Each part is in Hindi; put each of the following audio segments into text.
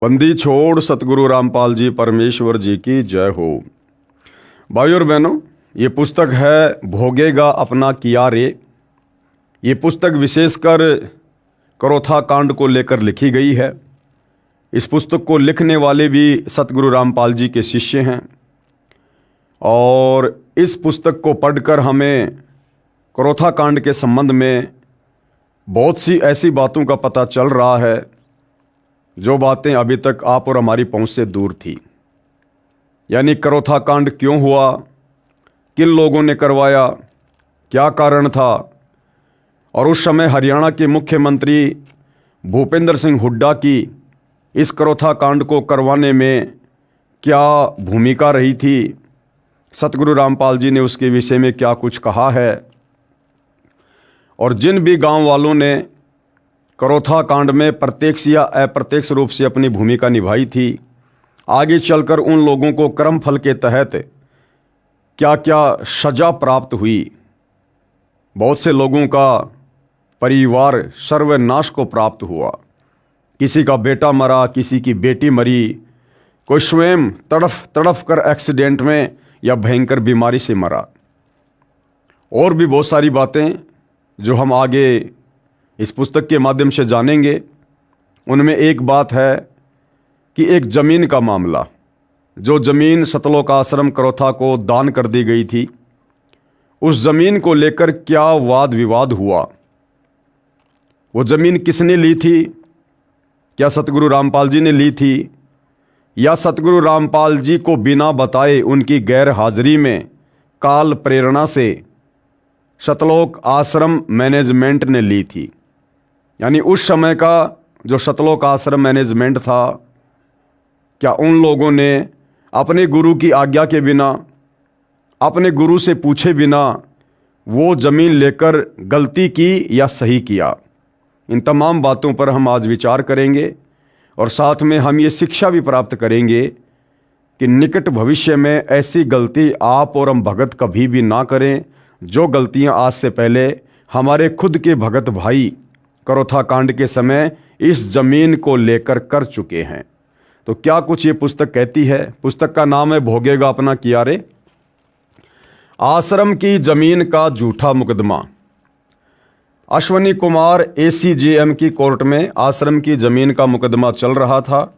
बंदी छोड़ सतगुरु रामपाल जी परमेश्वर जी की जय हो। भाइयों और बहनों, ये पुस्तक है भोगेगा अपना किया रे। ये पुस्तक विशेषकर करोथा कांड को लेकर लिखी गई है। इस पुस्तक को लिखने वाले भी सतगुरु रामपाल जी के शिष्य हैं और इस पुस्तक को पढ़कर हमें करोथा कांड के संबंध में बहुत सी ऐसी बातों का पता चल रहा है जो बातें अभी तक आप और हमारी पहुंच से दूर थी। यानी करोथा कांड क्यों हुआ, किन लोगों ने करवाया, क्या कारण था, और उस समय हरियाणा के मुख्यमंत्री भूपेंद्र सिंह हुड्डा की इस करोथा कांड को करवाने में क्या भूमिका रही थी, सतगुरु रामपाल जी ने उसके विषय में क्या कुछ कहा है। और जिन भी गांव वालों ने करोथा कांड में प्रत्यक्ष या अप्रत्यक्ष रूप से अपनी भूमिका निभाई थी, आगे चलकर उन लोगों को कर्म फल के तहत क्या क्या सजा प्राप्त हुई। बहुत से लोगों का परिवार सर्वनाश को प्राप्त हुआ। किसी का बेटा मरा, किसी की बेटी मरी, कोई स्वयं तड़फ तड़फ कर एक्सीडेंट में या भयंकर बीमारी से मरा। और भी बहुत सारी बातें जो हम आगे इस पुस्तक के माध्यम से जानेंगे। उनमें एक बात है कि एक ज़मीन का मामला, जो ज़मीन सतलोक आश्रम करोथा को दान कर दी गई थी, उस ज़मीन को लेकर क्या वाद विवाद हुआ। वो ज़मीन किसने ली थी? क्या सतगुरु रामपाल जी ने ली थी या सतगुरु रामपाल जी को बिना बताए उनकी गैर हाजिरी में काल प्रेरणा से सतलोक आश्रम मैनेजमेंट ने ली थी। यानी उस समय का जो सतलोक आश्रम मैनेजमेंट था, क्या उन लोगों ने अपने गुरु की आज्ञा के बिना, अपने गुरु से पूछे बिना वो ज़मीन लेकर गलती की या सही किया? इन तमाम बातों पर हम आज विचार करेंगे और साथ में हम ये शिक्षा भी प्राप्त करेंगे कि निकट भविष्य में ऐसी गलती आप और हम भगत कभी भी ना करें, जो गलतियां आज से पहले हमारे खुद के भगत भाई करोथा कांड के समय इस ज़मीन को लेकर कर चुके हैं। तो क्या कुछ ये पुस्तक कहती है? पुस्तक का नाम है भोगेगा अपना किया रे। आश्रम की ज़मीन का झूठा मुकदमा। अश्वनी कुमार ACJM की कोर्ट में आश्रम की ज़मीन का मुकदमा चल रहा था।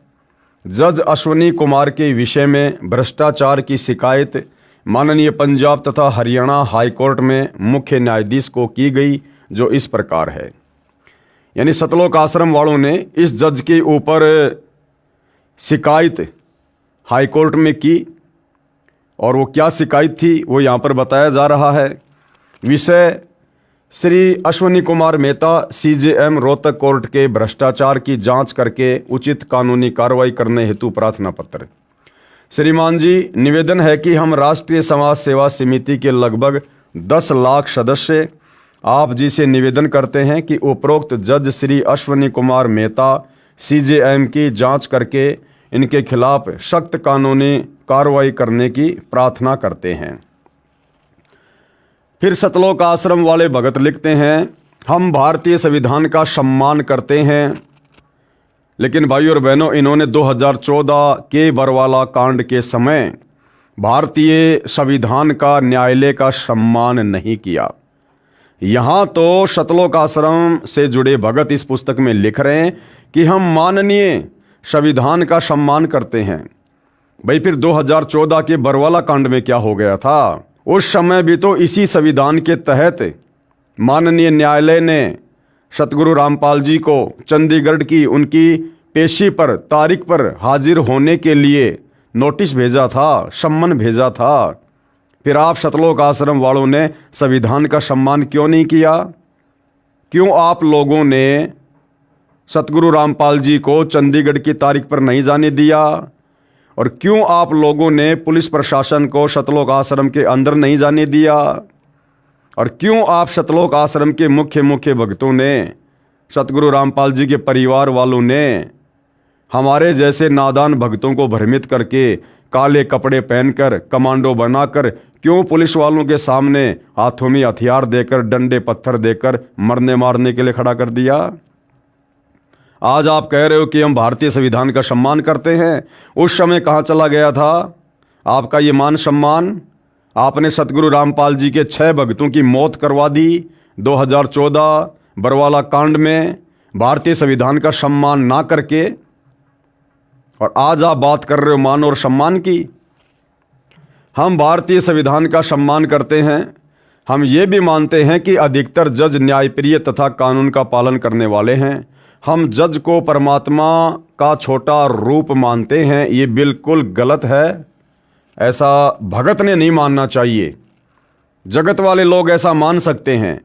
जज अश्वनी कुमार के विषय में भ्रष्टाचार की शिकायत माननीय पंजाब तथा हरियाणा हाई कोर्ट में मुख्य न्यायाधीश को की गई, जो इस प्रकार है। यानी सतलोक आश्रम वालों ने इस जज के ऊपर शिकायत हाई कोर्ट में की और वो क्या शिकायत थी वो यहाँ पर बताया जा रहा है। विषय श्री अश्वनी कुमार मेहता CJM रोहतक कोर्ट के भ्रष्टाचार की जांच करके उचित कानूनी कार्रवाई करने हेतु प्रार्थना पत्र। श्रीमान जी, निवेदन है कि हम राष्ट्रीय समाज सेवा समिति के लगभग 10 लाख सदस्य आप जी से निवेदन करते हैं कि उपरोक्त जज श्री अश्वनी कुमार मेहता CJM की जांच करके इनके खिलाफ सख्त कानूनी कार्रवाई करने की प्रार्थना करते हैं। फिर सतलोक आश्रम वाले भगत लिखते हैं, हम भारतीय संविधान का सम्मान करते हैं। लेकिन भाइयों और बहनों, इन्होंने 2014 के बरवाला कांड के समय भारतीय संविधान का, न्यायालय का सम्मान नहीं किया। यहाँ तो सतलोक आश्रम से जुड़े भगत इस पुस्तक में लिख रहे हैं कि हम माननीय संविधान का सम्मान करते हैं। भाई, फिर 2014 के बरवाला कांड में क्या हो गया था? उस समय भी तो इसी संविधान के तहत माननीय न्यायालय ने सतगुरु रामपाल जी को चंडीगढ़ की उनकी पेशी पर तारीख पर हाजिर होने के लिए नोटिस भेजा था, सम्मन भेजा था। फिर आप सतलोक आश्रम वालों ने संविधान का सम्मान क्यों नहीं किया? क्यों आप लोगों ने सतगुरु रामपाल जी को चंडीगढ़ की तारीख पर नहीं जाने दिया? और क्यों आप लोगों ने पुलिस प्रशासन को सतलोक आश्रम के अंदर नहीं जाने दिया? और क्यों आप सतलोक आश्रम के मुख्य भक्तों ने, सतगुरु रामपाल जी के परिवार वालों ने हमारे जैसे नादान भक्तों को भ्रमित करके काले कपड़े पहनकर कमांडो बनाकर क्यों पुलिस वालों के सामने हाथों में हथियार देकर, डंडे पत्थर देकर मरने मारने के लिए खड़ा कर दिया? आज आप कह रहे हो कि हम भारतीय संविधान का सम्मान करते हैं। उस समय कहाँ चला गया था आपका ये मान सम्मान? आपने सतगुरु रामपाल जी के 6 भक्तों की मौत करवा दी 2014 बरवाला कांड में, भारतीय संविधान का सम्मान ना करके। और आज आप बात कर रहे हो मान और सम्मान की। हम भारतीय संविधान का सम्मान करते हैं। हम ये भी मानते हैं कि अधिकतर जज न्यायप्रिय तथा कानून का पालन करने वाले हैं। हम जज को परमात्मा का छोटा रूप मानते हैं। ये बिल्कुल गलत है। ऐसा भगत ने नहीं मानना चाहिए। जगत वाले लोग ऐसा मान सकते हैं।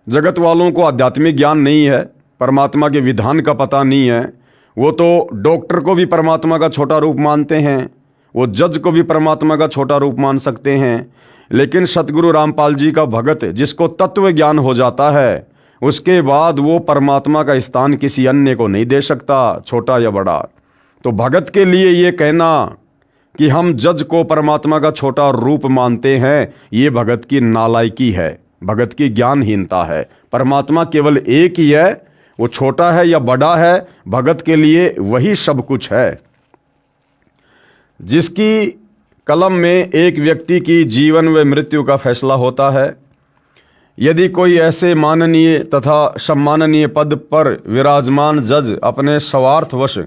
जगत वालों को आध्यात्मिक ज्ञान नहीं है, परमात्मा के विधान का पता नहीं है। वो तो डॉक्टर को भी परमात्मा का छोटा रूप मानते हैं, वो जज को भी परमात्मा का छोटा रूप मान सकते हैं। लेकिन सतगुरु रामपाल जी का भगत जिसको तत्व ज्ञान हो जाता है, उसके बाद वो परमात्मा का स्थान किसी अन्य को नहीं दे सकता, छोटा या बड़ा। तो भगत के लिए ये कहना कि हम जज को परमात्मा का छोटा रूप मानते हैं, ये भगत की नालायकी है, भगत की ज्ञानहीनता है। परमात्मा केवल एक ही है, वो छोटा है या बड़ा है, भगत के लिए वही सब कुछ है। जिसकी कलम में एक व्यक्ति की जीवन व मृत्यु का फैसला होता है। यदि कोई ऐसे माननीय तथा सम्माननीय पद पर विराजमान जज अपने स्वार्थवश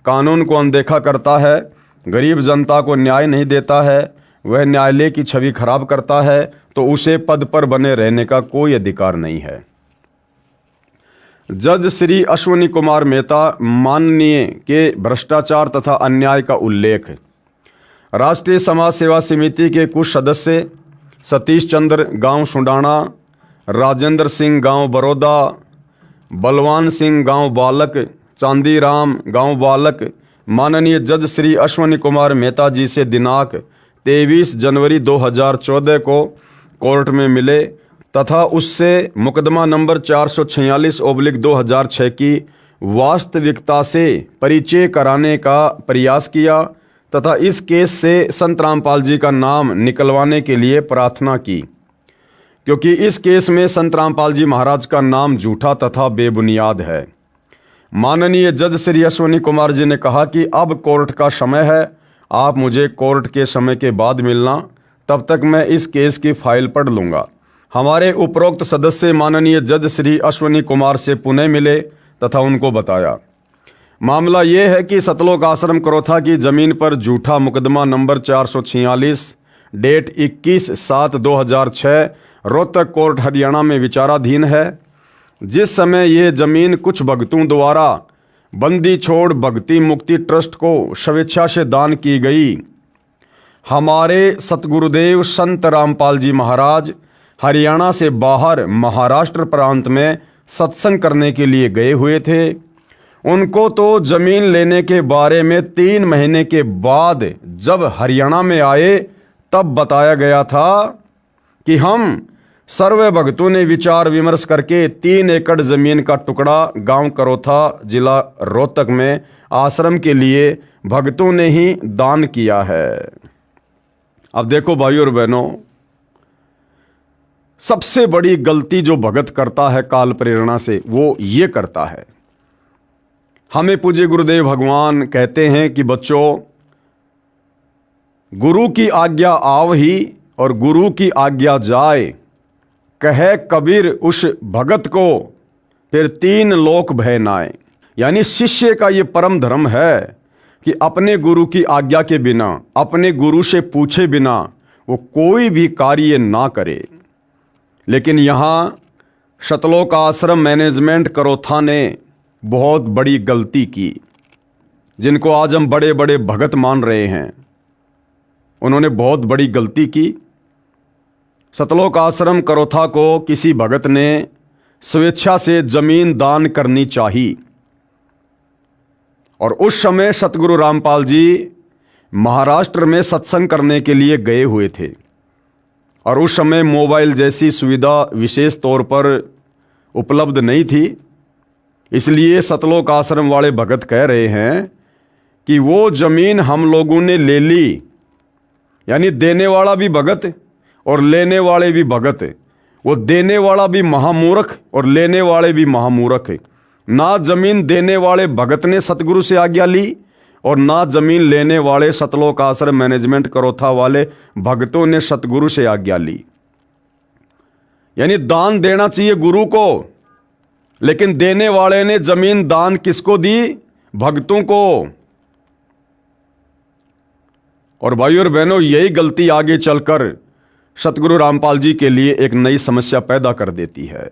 कानून को अनदेखा करता है, गरीब जनता को न्याय नहीं देता है, वह न्यायालय की छवि खराब करता है, तो उसे पद पर बने रहने का कोई अधिकार नहीं है। जज श्री अश्विनी कुमार मेहता माननीय के भ्रष्टाचार तथा अन्याय का उल्लेख। राष्ट्रीय समाज सेवा समिति के कुछ सदस्य सतीश चंद्र गांव सुंडाना, राजेंद्र सिंह गांव बड़ौदा, बलवान सिंह गांव बालक, चांदीराम गांव बालक माननीय जज श्री अश्विनी कुमार मेहता जी से दिनांक 23 जनवरी 2014 को कोर्ट में मिले तथा उससे मुकदमा नंबर 446/2006 की वास्तविकता से परिचय कराने का प्रयास किया तथा इस केस से संत रामपाल जी का नाम निकलवाने के लिए प्रार्थना की, क्योंकि इस केस में संत रामपाल जी महाराज का नाम झूठा तथा बेबुनियाद है। माननीय जज श्री अश्विनी कुमार जी ने कहा कि अब कोर्ट का समय है, आप मुझे कोर्ट के समय के बाद मिलना, तब तक मैं इस केस की फाइल पढ़ लूँगा। हमारे उपरोक्त सदस्य माननीय जज श्री अश्विनी कुमार से पुणे मिले तथा उनको बताया मामला ये है कि सतलोक आश्रम करोथा की ज़मीन पर झूठा मुकदमा number 446 date 21/7/2006 Rohtak court Haryana में विचाराधीन है। जिस समय ये ज़मीन कुछ भक्तों द्वारा बंदी छोड़ भक्ति मुक्ति ट्रस्ट को स्वेच्छा से दान की गई। हमारे सतगुरुदेव संत रामपाल जी महाराज हरियाणा से बाहर महाराष्ट्र प्रांत में सत्संग करने के लिए गए हुए थे। उनको तो जमीन लेने के बारे में 3 महीने के बाद जब हरियाणा में आए तब बताया गया था कि हम सर्व भक्तों ने विचार विमर्श करके 3 एकड़ जमीन का टुकड़ा गांव करोथा जिला रोहतक में आश्रम के लिए भक्तों ने ही दान किया है। अब देखो भाइयों और बहनों, सबसे बड़ी गलती जो भगत करता है काल प्रेरणा से, वो ये करता है। हमें पूज्य गुरुदेव भगवान कहते हैं कि बच्चों, गुरु की आज्ञा आव ही और गुरु की आज्ञा जाए, कहे कबीर उस भगत को फिर 3 लोक भय नाए। यानी शिष्य का ये परम धर्म है कि अपने गुरु की आज्ञा के बिना, अपने गुरु से पूछे बिना वो कोई भी कार्य ना करे। लेकिन यहाँ सतलोक आश्रम मैनेजमेंट करोथा ने बहुत बड़ी गलती की, जिनको आज हम बड़े बड़े भगत मान रहे हैं। उन्होंने बहुत बड़ी गलती की। सतलोक आश्रम करोथा को किसी भगत ने स्वेच्छा से जमीन दान करनी चाहिए। और उस समय सतगुरु रामपाल जी महाराष्ट्र में सत्संग करने के लिए गए हुए थे और उस समय मोबाइल जैसी सुविधा विशेष तौर पर उपलब्ध नहीं थी। इसलिए सतलोक आश्रम वाले भगत कह रहे हैं कि वो जमीन हम लोगों ने ले ली, यानी देने वाला भी भगत और लेने वाले भी भगत। वो देने वाला भी महामूर्ख और लेने वाले भी महामूर्ख। ना जमीन देने वाले भगत ने सतगुरु से आज्ञा ली और ना जमीन लेने वाले सतलोक आश्रम मैनेजमेंट करोथा वाले भक्तों ने सतगुरु से आज्ञा ली। यानी दान देना चाहिए गुरु को, लेकिन देने वाले ने जमीन दान किसको दी? भक्तों को। और भाइयों और बहनों, यही गलती आगे चलकर सतगुरु रामपाल जी के लिए एक नई समस्या पैदा कर देती है।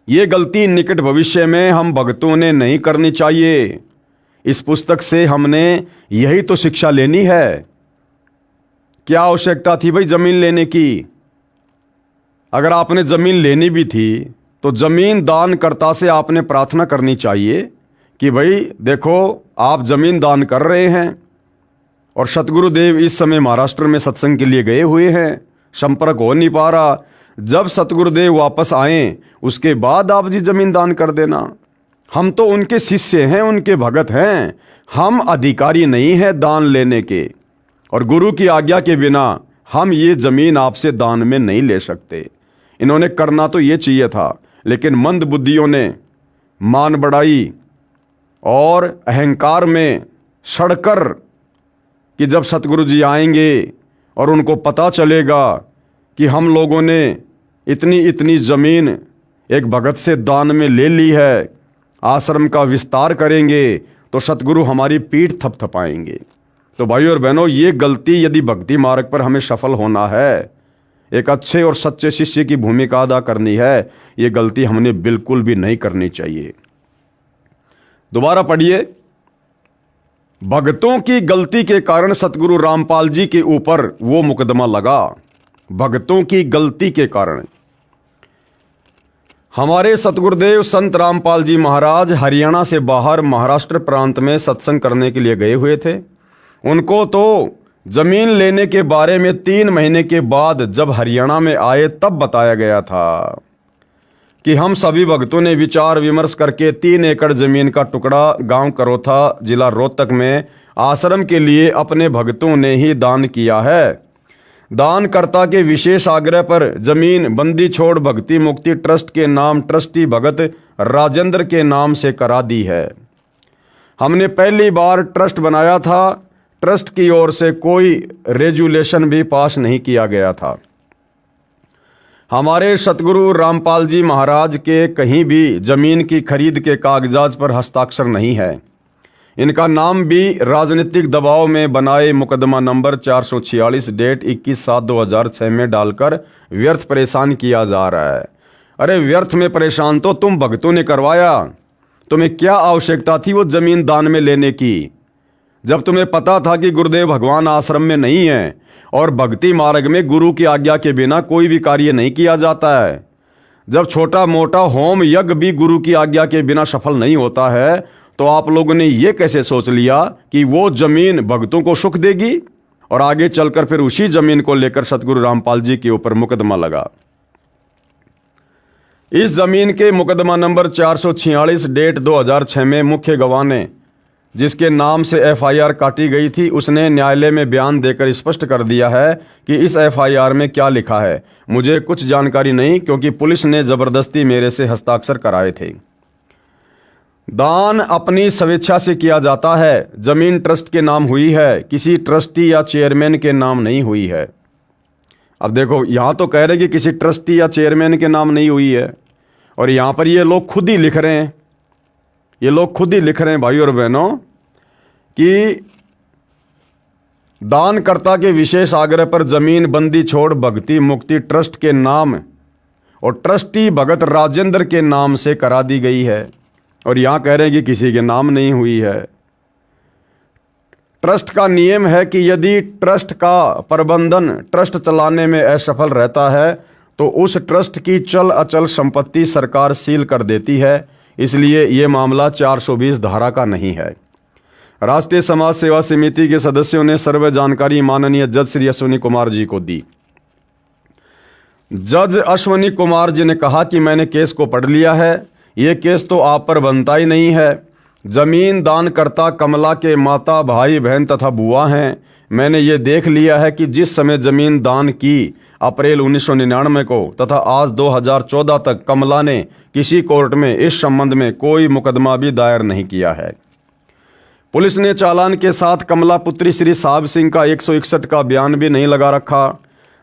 यह गलती निकट भविष्य में हम भक्तों ने नहीं करनी चाहिए। इस पुस्तक से हमने यही तो शिक्षा लेनी है। क्या आवश्यकता थी भाई जमीन लेने की? अगर आपने जमीन लेनी भी थी तो जमीन दानकर्ता से आपने प्रार्थना करनी चाहिए कि भाई देखो, आप जमीन दान कर रहे हैं और सतगुरुदेव इस समय महाराष्ट्र में सत्संग के लिए गए हुए हैं, संपर्क हो नहीं पा रहा। जब सतगुरुदेव वापस आए उसके बाद आप जी जमीन दान कर देना। हम तो उनके शिष्य हैं, उनके भगत हैं, हम अधिकारी नहीं हैं दान लेने के। और गुरु की आज्ञा के बिना हम ये जमीन आपसे दान में नहीं ले सकते। इन्होंने करना तो ये चाहिए था, लेकिन मंद बुद्धियों ने मान बढ़ाई और अहंकार में सड़कर कि जब सतगुरु जी आएंगे और उनको पता चलेगा कि हम लोगों ने इतनी इतनी जमीन एक भगत से दान में ले ली है, आश्रम का विस्तार करेंगे, तो सतगुरु हमारी पीठ थपथपाएंगे। तो भाइयों और बहनों, ये गलती यदि भक्ति मार्ग पर हमें सफल होना है, एक अच्छे और सच्चे शिष्य की भूमिका अदा करनी है, ये गलती हमने बिल्कुल भी नहीं करनी चाहिए। दोबारा पढ़िए। भक्तों की गलती के कारण सतगुरु रामपाल जी के ऊपर वो मुकदमा लगा। भक्तों की गलती के कारण हमारे सतगुरुदेव संत रामपाल जी महाराज हरियाणा से बाहर महाराष्ट्र प्रांत में सत्संग करने के लिए गए हुए थे। उनको तो जमीन लेने के बारे में 3 महीने के बाद जब हरियाणा में आए तब बताया गया था कि हम सभी भक्तों ने विचार विमर्श करके 3 एकड़ जमीन का टुकड़ा गांव करोथा जिला रोहतक में आश्रम के लिए अपने भक्तों ने ही दान किया है। दानकर्ता के विशेष आग्रह पर जमीन बंदी छोड़ भक्ति मुक्ति ट्रस्ट के नाम ट्रस्टी भगत राजेंद्र के नाम से करा दी है। हमने पहली बार ट्रस्ट बनाया था, ट्रस्ट की ओर से कोई रेजुलेशन भी पास नहीं किया गया था। हमारे सतगुरु रामपाल जी महाराज के कहीं भी जमीन की खरीद के कागजात पर हस्ताक्षर नहीं है। इनका नाम भी राजनीतिक दबाव में बनाए मुकदमा नंबर 446 डेट 21/7/2006 में डालकर व्यर्थ परेशान किया जा रहा है। अरे व्यर्थ में परेशान तो तुम भक्तों ने करवाया। तुम्हें क्या आवश्यकता थी वो जमीन दान में लेने की, जब तुम्हें पता था कि गुरुदेव भगवान आश्रम में नहीं है और भक्ति मार्ग में गुरु की आज्ञा के बिना कोई भी कार्य नहीं किया जाता है। जब छोटा मोटा होम यज्ञ भी गुरु की आज्ञा के बिना सफल नहीं होता है, तो आप लोगों ने ये कैसे सोच लिया कि वो जमीन भक्तों को सुख देगी और आगे चलकर फिर उसी जमीन को लेकर सतगुरु रामपाल जी के ऊपर मुकदमा लगा। इस जमीन के मुकदमा नंबर 446 डेट 2006 में मुख्य गवाह ने जिसके नाम से एफआईआर काटी गई थी, उसने न्यायालय में बयान देकर स्पष्ट कर दिया है कि इस एफआईआर में क्या लिखा है मुझे कुछ जानकारी नहीं, क्योंकि पुलिस ने जबरदस्ती मेरे से हस्ताक्षर कराए थे। दान अपनी स्वेच्छा से किया जाता है। जमीन ट्रस्ट के नाम हुई है, किसी ट्रस्टी या चेयरमैन के नाम नहीं हुई है। अब देखो, यहां तो कह रहे कि किसी ट्रस्टी या चेयरमैन के नाम नहीं हुई है, और यहां पर ये लोग खुद ही लिख रहे हैं, ये लोग खुद ही लिख रहे हैं भाइयों और बहनों कि दानकर्ता के विशेष आग्रह पर जमीन बंदी छोड़ भक्ति मुक्ति ट्रस्ट के नाम और ट्रस्टी भगत राजेंद्र के नाम से करा दी गई है, और यहां कह रहे हैं कि किसी के नाम नहीं हुई है। ट्रस्ट का नियम है कि यदि ट्रस्ट का प्रबंधन ट्रस्ट चलाने में असफल रहता है तो उस ट्रस्ट की चल अचल संपत्ति सरकार सील कर देती है। इसलिए ये मामला 420 धारा का नहीं है। राष्ट्रीय समाज सेवा समिति के सदस्यों ने सर्व जानकारी माननीय जज श्री अश्विनी कुमार जी को दी। जज अश्विनी कुमार जी ने कहा कि मैंने केस को पढ़ लिया है, ये केस तो आप पर बनता ही नहीं है। जमीन दानकर्ता कमला के माता, भाई, बहन तथा बुआ हैं। मैंने ये देख लिया है कि जिस समय जमीन दान की अप्रैल 1999 को तथा आज 2014 तक कमला ने किसी कोर्ट में इस संबंध में कोई मुकदमा भी दायर नहीं किया है। पुलिस ने चालान के साथ कमला पुत्री श्री साहब सिंह का 161 का बयान भी नहीं लगा रखा।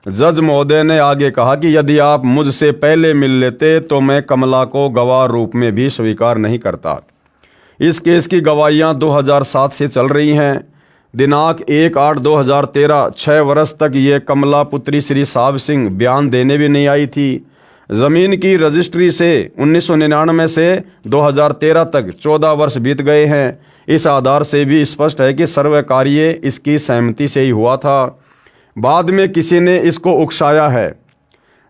जज महोदय ने आगे कहा कि यदि आप मुझसे पहले मिल लेते तो मैं कमला को गवाह रूप में भी स्वीकार नहीं करता। इस केस की गवाहियां 2007 से चल रही हैं। दिनांक 1/8/2013 6 वर्ष तक ये कमला पुत्री श्री साहब सिंह बयान देने भी नहीं आई थी। ज़मीन की रजिस्ट्री से 1999 से 2013 तक 14 वर्ष बीत गए हैं। इस आधार से भी स्पष्ट है कि सर्व कार्य इसकी सहमति से ही हुआ था। बाद में किसी ने इसको उकसाया है।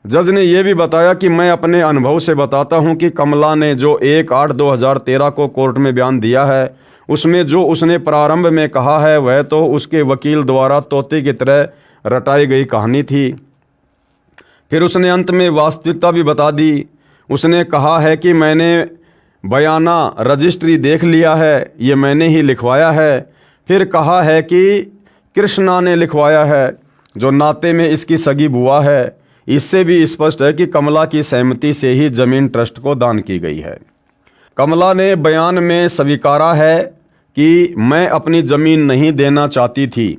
जज ने यह भी बताया कि मैं अपने अनुभव से बताता हूं कि कमला ने जो 1/8/2013 को कोर्ट में बयान दिया है उसमें जो उसने प्रारंभ में कहा है वह तो उसके वकील द्वारा तोते की तरह रटाई गई कहानी थी। फिर उसने अंत में वास्तविकता भी बता दी। उसने कहा है कि मैंने बयाना रजिस्ट्री देख लिया है, ये मैंने ही लिखवाया है। फिर कहा है कि कृष्णा ने लिखवाया है जो नाते में इसकी सगी बुआ है। इससे भी स्पष्ट है कि कमला की सहमति से ही जमीन ट्रस्ट को दान की गई है। कमला ने बयान में स्वीकारा है कि मैं अपनी जमीन नहीं देना चाहती थी।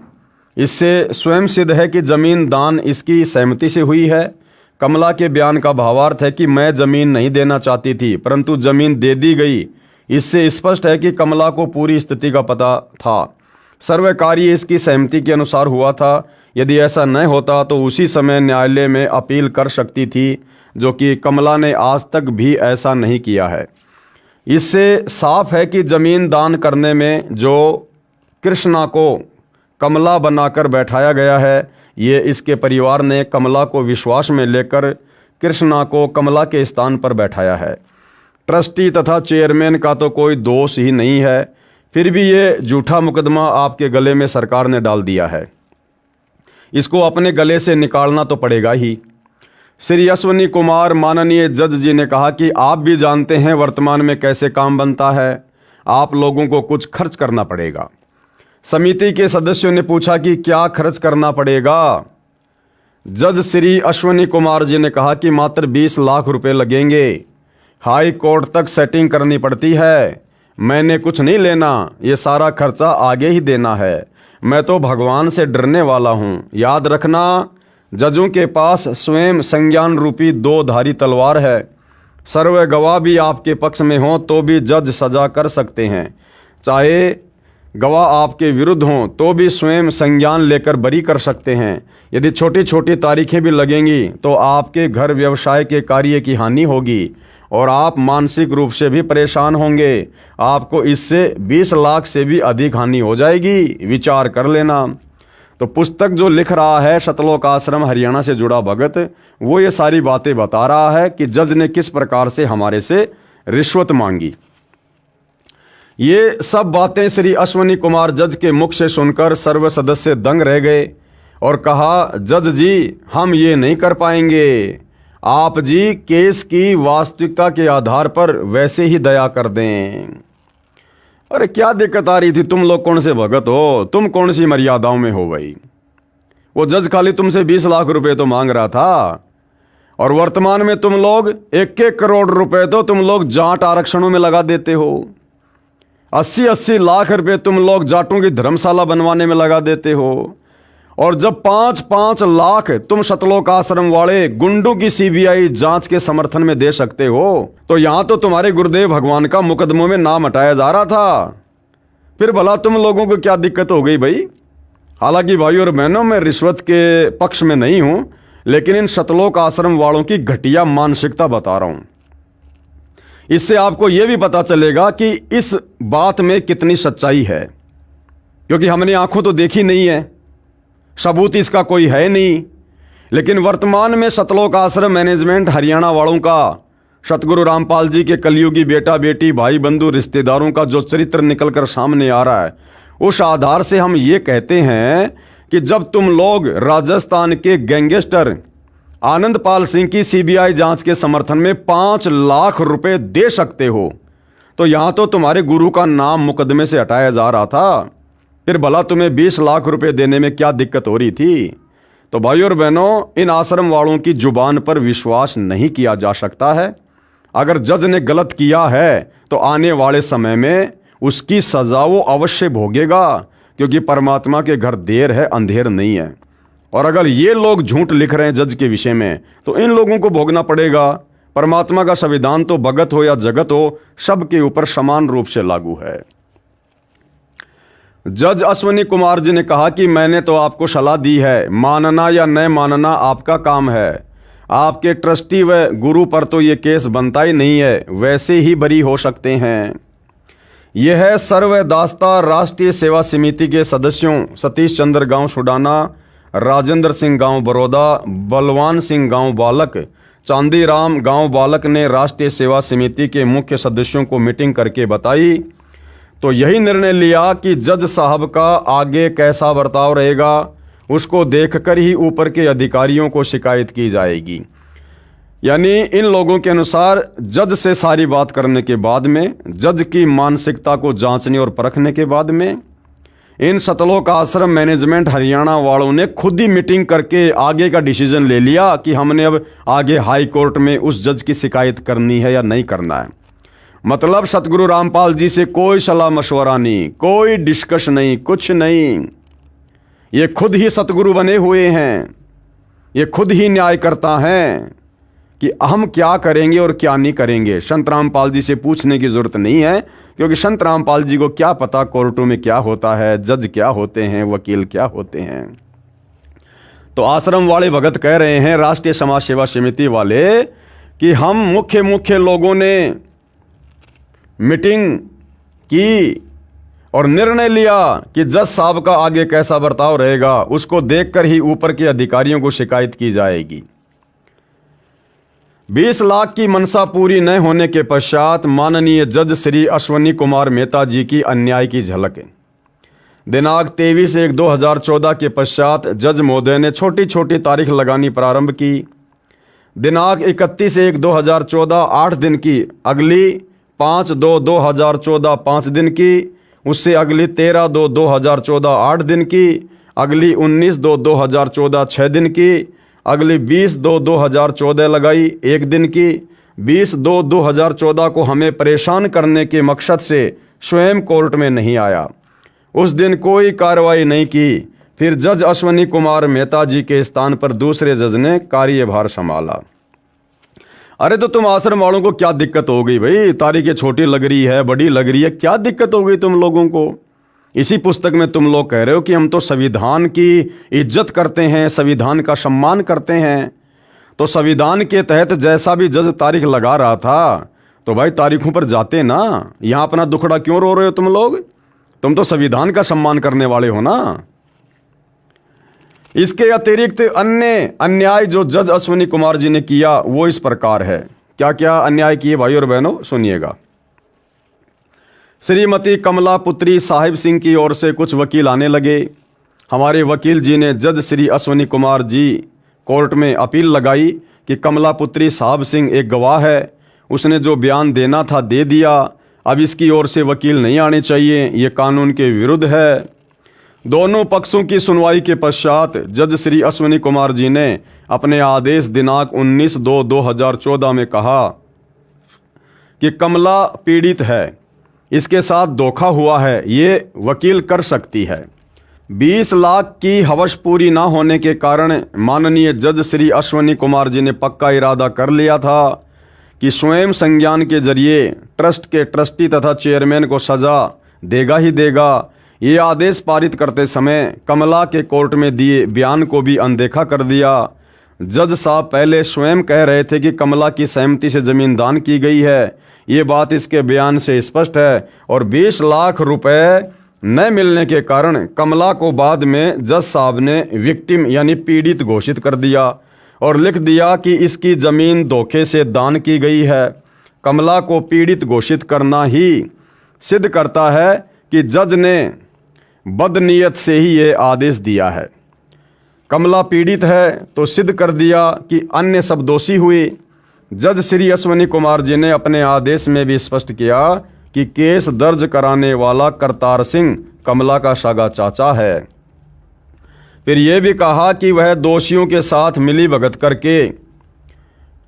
इससे स्वयं सिद्ध है कि जमीन दान इसकी सहमति से हुई है। कमला के बयान का भावार्थ है कि मैं जमीन नहीं देना चाहती थी परंतु जमीन दे दी गई। इससे स्पष्ट है कि कमला को पूरी स्थिति का पता था। सर्व कार्य इसकी सहमति के अनुसार हुआ था। यदि ऐसा न होता तो उसी समय न्यायालय में अपील कर सकती थी, जो कि कमला ने आज तक भी ऐसा नहीं किया है। इससे साफ है कि जमीन दान करने में जो कृष्णा को कमला बनाकर बैठाया गया है, ये इसके परिवार ने कमला को विश्वास में लेकर कृष्णा को कमला के स्थान पर बैठाया है। ट्रस्टी तथा चेयरमैन का तो कोई दोष ही नहीं है, फिर भी ये झूठा मुकदमा आपके गले में सरकार ने डाल दिया है। इसको अपने गले से निकालना तो पड़ेगा ही। श्री अश्वनी कुमार माननीय जज जी ने कहा कि आप भी जानते हैं वर्तमान में कैसे काम बनता है, आप लोगों को कुछ खर्च करना पड़ेगा। समिति के सदस्यों ने पूछा कि क्या खर्च करना पड़ेगा। जज श्री अश्वनी कुमार जी ने कहा कि मात्र 20 लाख रुपए लगेंगे। हाई कोर्ट तक सेटिंग करनी पड़ती है। मैंने कुछ नहीं लेना, ये सारा खर्चा आगे ही देना है। मैं तो भगवान से डरने वाला हूँ। याद रखना, जजों के पास स्वयं संज्ञान रूपी 2 धारी तलवार है। सर्व गवाह भी आपके पक्ष में हों तो भी जज सजा कर सकते हैं। चाहे गवाह आपके विरुद्ध हों तो भी स्वयं संज्ञान लेकर बरी कर सकते हैं। यदि छोटी छोटी तारीखें भी लगेंगी तो आपके घर व्यवसाय के कार्य की हानि होगी और आप मानसिक रूप से भी परेशान होंगे। आपको इससे 20 लाख से भी अधिक हानि हो जाएगी, विचार कर लेना। तो पुस्तक जो लिख रहा है सतलोक आश्रम हरियाणा से जुड़ा भगत, वो ये सारी बातें बता रहा है कि जज ने किस प्रकार से हमारे से रिश्वत मांगी। ये सब बातें श्री अश्वनी कुमार जज के मुख से सुनकर सर्व सदस्य दंग रह गए और कहा, जज जी हम ये नहीं कर पाएंगे। आप जी केस की वास्तविकता के आधार पर वैसे ही दया कर दें। अरे क्या दिक्कत आ रही थी? तुम लोग कौन से भगत हो? तुम कौन सी मर्यादाओं में हो भाई? वो जज खाली तुमसे 20 लाख रुपए तो मांग रहा था और वर्तमान में तुम लोग 1-1 करोड़ रुपए तो तुम लोग जाट आरक्षणों में लगा देते हो। 80-80 लाख रुपए तुम लोग जाटों की धर्मशाला बनवाने में लगा देते हो। और जब 5-5 लाख तुम सतलोक आश्रम वाले गुंडों की सीबीआई जांच के समर्थन में दे सकते हो, तो यहां तो तुम्हारे गुरुदेव भगवान का मुकदमों में नाम हटाया जा रहा था। फिर भला तुम लोगों को क्या दिक्कत हो गई भाई? हालांकि भाई और बहनों, मैं रिश्वत के पक्ष में नहीं हूं, लेकिन इन सतलोक आश्रम वालों की घटिया मानसिकता बता रहा हूं। इससे आपको यह भी पता चलेगा कि इस बात में कितनी सच्चाई है, क्योंकि हमने आंखों तो देखी नहीं है, सबूत इसका कोई है नहीं। लेकिन वर्तमान में सतलोक आश्रम मैनेजमेंट हरियाणा वालों का, सतगुरु रामपाल जी के कलयुगी बेटा बेटी भाई बंधु रिश्तेदारों का जो चरित्र निकलकर सामने आ रहा है, उस आधार से हम ये कहते हैं कि जब तुम लोग राजस्थान के गैंगस्टर आनंदपाल सिंह की सीबीआई जांच के समर्थन में 5 लाख रुपए दे सकते हो, तो यहाँ तो तुम्हारे गुरु का नाम मुकदमे से हटाया जा रहा था, फिर भला तुम्हें 20 लाख रुपए देने में क्या दिक्कत हो रही थी? तो भाई और बहनों, इन आश्रम वालों की जुबान पर विश्वास नहीं किया जा सकता है। अगर जज ने गलत किया है तो आने वाले समय में उसकी सजा वो अवश्य भोगेगा, क्योंकि परमात्मा के घर देर है अंधेर नहीं है। और अगर ये लोग झूठ लिख रहे हैं जज के विषय में, तो इन लोगों को भोगना पड़ेगा। परमात्मा का संविधान तो भगत हो या जगत हो, सबके ऊपर समान रूप से लागू है। जज अश्वनी कुमार जी ने कहा कि मैंने तो आपको सलाह दी है, मानना या न मानना आपका काम है। आपके ट्रस्टी व गुरु पर तो ये केस बनता ही नहीं है, वैसे ही बरी हो सकते हैं। यह सर्वदास्ता राष्ट्रीय सेवा समिति के सदस्यों सतीश चंद्र गांव सुडाना, राजेंद्र सिंह गांव बड़ौदा, बलवान सिंह गांव बालक, चांदीराम गांव बालक ने राष्ट्रीय सेवा समिति के मुख्य सदस्यों को मीटिंग करके बताई। तो यही निर्णय लिया कि जज साहब का आगे कैसा बर्ताव रहेगा उसको देखकर ही ऊपर के अधिकारियों को शिकायत की जाएगी। यानी इन लोगों के अनुसार जज से सारी बात करने के बाद में, जज की मानसिकता को जांचने और परखने के बाद में, इन सतलोक आश्रम मैनेजमेंट हरियाणा वालों ने खुद ही मीटिंग करके आगे का डिसीजन ले लिया कि हमने अब आगे हाई कोर्ट में उस जज की शिकायत करनी है या नहीं करना है। मतलब सतगुरु रामपाल जी से कोई सलाह मशवरा नहीं, कोई डिस्कस नहीं, कुछ नहीं। ये खुद ही सतगुरु बने हुए हैं, ये खुद ही न्याय करता है कि हम क्या करेंगे और क्या नहीं करेंगे। संत रामपाल जी से पूछने की जरूरत नहीं है, क्योंकि संत रामपाल जी को क्या पता कोर्टों में क्या होता है, जज क्या होते हैं, वकील क्या होते हैं। तो आश्रम वाले भगत कह रहे हैं, राष्ट्रीय समाज सेवा समिति वाले, कि हम मुख्य लोगों ने मीटिंग की और निर्णय लिया कि जज साहब का आगे कैसा बर्ताव रहेगा उसको देखकर ही ऊपर के अधिकारियों को शिकायत की जाएगी। 20 लाख की मनसा पूरी न होने के पश्चात माननीय जज श्री अश्वनी कुमार मेहता जी की अन्याय की झलक है। दिनांक 23/1/2014 के पश्चात जज महोदय ने छोटी छोटी तारीख लगानी प्रारंभ की। दिनांक 31/1/2014 8 दिन की, अगली 5/2/2014 5 दिन की, उससे अगली 13/2/2014 8 दिन की, अगली 19/2/2014 6 दिन की, अगली 20/2/2014 लगाई 1 दिन की। 20/2/2014 को हमें परेशान करने के मकसद से स्वयं कोर्ट में नहीं आया, उस दिन कोई कार्रवाई नहीं की। फिर जज अश्वनी कुमार मेहता जी के स्थान पर दूसरे जज ने कार्यभार संभाला। अरे तो तुम आश्रम वालों को क्या दिक्कत हो गई भाई? तारीखें छोटी लग रही है, बड़ी लग रही है, क्या दिक्कत हो गई तुम लोगों को? इसी पुस्तक में तुम लोग कह रहे हो कि हम तो संविधान की इज्जत करते हैं, संविधान का सम्मान करते हैं। तो संविधान के तहत जैसा भी जज तारीख लगा रहा था, तो भाई तारीखों पर जाते ना। यहां अपना दुखड़ा क्यों रो रहे हो तुम लोग? तुम तो संविधान का सम्मान करने वाले हो ना। इसके अतिरिक्त अन्य अन्याय जो जज अश्वनी कुमार जी ने किया वो इस प्रकार है। क्या क्या अन्याय किए भाई और बहनों, सुनिएगा। श्रीमती कमला पुत्री साहिब सिंह की ओर से कुछ वकील आने लगे। हमारे वकील जी ने जज श्री अश्वनी कुमार जी कोर्ट में अपील लगाई कि कमला पुत्री साहिब सिंह एक गवाह है, उसने जो बयान देना था दे दिया, अब इसकी ओर से वकील नहीं आने चाहिए, ये कानून के विरुद्ध है। दोनों पक्षों की सुनवाई के पश्चात जज श्री अश्वनी कुमार जी ने अपने आदेश दिनांक 19/2/2014 में कहा कि कमला पीड़ित है, इसके साथ धोखा हुआ है, ये वकील कर सकती है। 20 लाख की हवस पूरी ना होने के कारण माननीय जज श्री अश्वनी कुमार जी ने पक्का इरादा कर लिया था कि स्वयं संज्ञान के जरिए ट्रस्ट के ट्रस्टी तथा चेयरमैन को सजा देगा ही देगा। ये आदेश पारित करते समय कमला के कोर्ट में दिए बयान को भी अनदेखा कर दिया। जज साहब पहले स्वयं कह रहे थे कि कमला की सहमति से जमीन दान की गई है, ये बात इसके बयान से स्पष्ट है। और 20 लाख रुपए न मिलने के कारण कमला को बाद में जज साहब ने विक्टिम यानी पीड़ित घोषित कर दिया और लिख दिया कि इसकी जमीन धोखे से दान की गई है। कमला को पीड़ित घोषित करना ही सिद्ध करता है कि जज ने बदनीयत से ही ये आदेश दिया है। कमला पीड़ित है तो सिद्ध कर दिया कि अन्य सब दोषी हुए। जज श्री अश्वनी कुमार जी ने अपने आदेश में भी स्पष्ट किया कि केस दर्ज कराने वाला करतार सिंह कमला का सगा चाचा है। फिर यह भी कहा कि वह दोषियों के साथ मिली भगत करके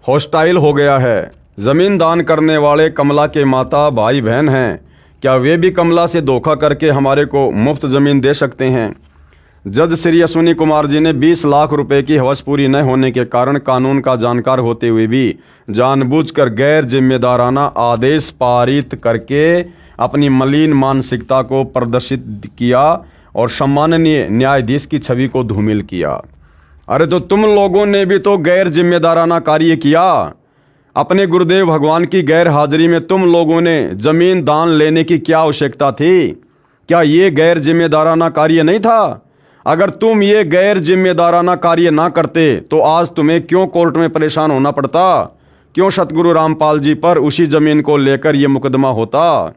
हॉस्टाइल हो गया है। जमीन दान करने वाले कमला के माता भाई बहन हैं, क्या वे भी कमला से धोखा करके हमारे को मुफ्त जमीन दे सकते हैं? जज श्री अश्विनी कुमार जी ने 20 लाख रुपए की हवस पूरी न होने के कारण कानून का जानकार होते हुए भी जानबूझकर गैर जिम्मेदाराना आदेश पारित करके अपनी मलिन मानसिकता को प्रदर्शित किया और सम्माननीय न्यायाधीश की छवि को धूमिल किया। अरे तो तुम लोगों ने भी तो गैर जिम्मेदाराना कार्य किया। अपने गुरुदेव भगवान की गैर हाजिरी में तुम लोगों ने जमीन दान लेने की क्या आवश्यकता थी? क्या ये गैर जिम्मेदाराना कार्य नहीं था? अगर तुम ये गैर जिम्मेदाराना कार्य ना करते तो आज तुम्हें क्यों कोर्ट में परेशान होना पड़ता? क्यों सतगुरु रामपाल जी पर उसी जमीन को लेकर यह मुकदमा होता?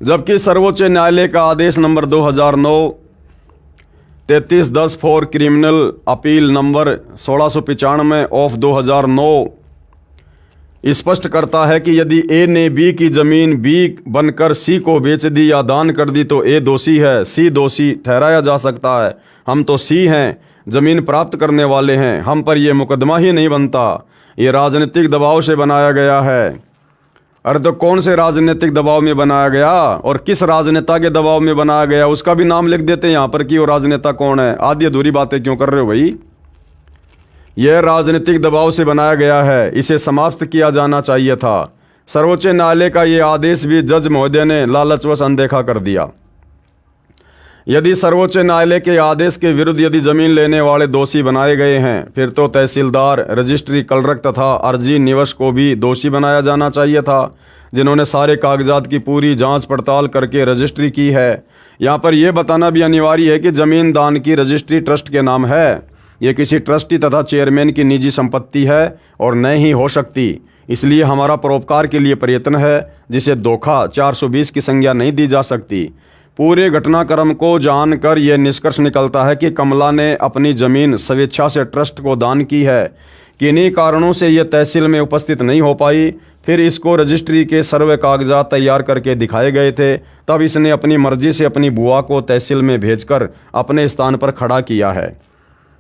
जबकि सर्वोच्च न्यायालय का आदेश number 2009 3310 for criminal appeal number 1695 of 2009 स्पष्ट करता है कि यदि ए ने बी की जमीन बी बनकर सी को बेच दी या दान कर दी तो ए दोषी है, सी दोषी ठहराया जा सकता है। हम तो सी हैं, जमीन प्राप्त करने वाले हैं, हम पर यह मुकदमा ही नहीं बनता। ये राजनीतिक दबाव से बनाया गया है। अरे तो कौन से राजनीतिक दबाव में बनाया गया और किस राजनेता के दबाव में बनाया गया उसका भी नाम लिख देते हैं यहाँ पर कि वो राजनेता कौन है। आधी अधूरी बातें क्यों कर रहे हो भाई? यह राजनीतिक दबाव से बनाया गया है, इसे समाप्त किया जाना चाहिए था। सर्वोच्च न्यायालय का यह आदेश भी जज महोदय ने लालचवश अनदेखा कर दिया। यदि सर्वोच्च न्यायालय के आदेश के विरुद्ध यदि जमीन लेने वाले दोषी बनाए गए हैं फिर तो तहसीलदार, रजिस्ट्री क्लर्क तथा अर्जी निवश को भी दोषी बनाया जाना चाहिए था, जिन्होंने सारे कागजात की पूरी जांच पड़ताल करके रजिस्ट्री की है। यहाँ पर यह बताना भी अनिवार्य है कि जमीन दान की रजिस्ट्री ट्रस्ट के नाम है। ये किसी ट्रस्टी तथा चेयरमैन की निजी संपत्ति है और न ही हो सकती। इसलिए हमारा परोपकार के लिए प्रयत्न है, जिसे धोखा 420 की संज्ञा नहीं दी जा सकती। पूरे घटनाक्रम को जानकर यह निष्कर्ष निकलता है कि कमला ने अपनी जमीन स्वेच्छा से ट्रस्ट को दान की है। किन्हीं कारणों से यह तहसील में उपस्थित नहीं हो पाई। फिर इसको रजिस्ट्री के सर्वे कागजात तैयार करके दिखाए गए थे, तब इसने अपनी मर्जी से अपनी बुआ को तहसील में भेजकर अपने स्थान पर खड़ा किया है,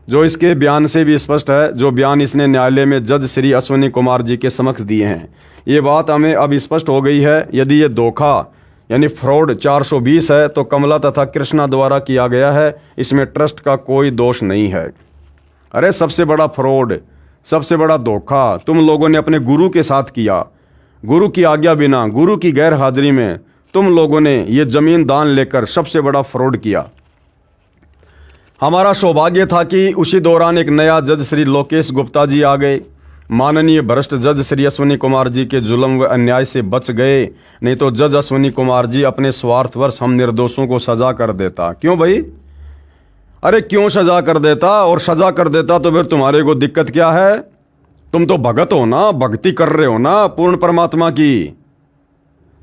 जो इसके बयान से भी स्पष्ट है, जो बयान इसने न्यायालय में जज श्री अश्विनी कुमार जी के समक्ष दिए हैं। ये बात हमें अब स्पष्ट हो गई है। यदि ये धोखा यानी फ्रॉड 420 है तो कमला तथा कृष्णा द्वारा किया गया है, इसमें ट्रस्ट का कोई दोष नहीं है। अरे सबसे बड़ा फ्रॉड, सबसे बड़ा धोखा तुम लोगों ने अपने गुरु के साथ किया। गुरु की आज्ञा बिना, गुरु की गैर हाजिरी में तुम लोगों ने ये जमीन दान लेकर सबसे बड़ा फ्रॉड किया। हमारा सौभाग्य था कि उसी दौरान एक नया जज श्री लोकेश गुप्ता जी आ गए। माननीय भ्रष्ट जज श्री अश्विनी कुमार जी के जुल्म व अन्याय से बच गए, नहीं तो जज अश्विनी कुमार जी अपने स्वार्थवश हम निर्दोषों को सजा कर देता। क्यों भाई? अरे क्यों सजा कर देता? और सजा कर देता तो फिर तुम्हारे को दिक्कत क्या है? तुम तो भगत हो ना, भक्ति कर रहे हो ना पूर्ण परमात्मा की,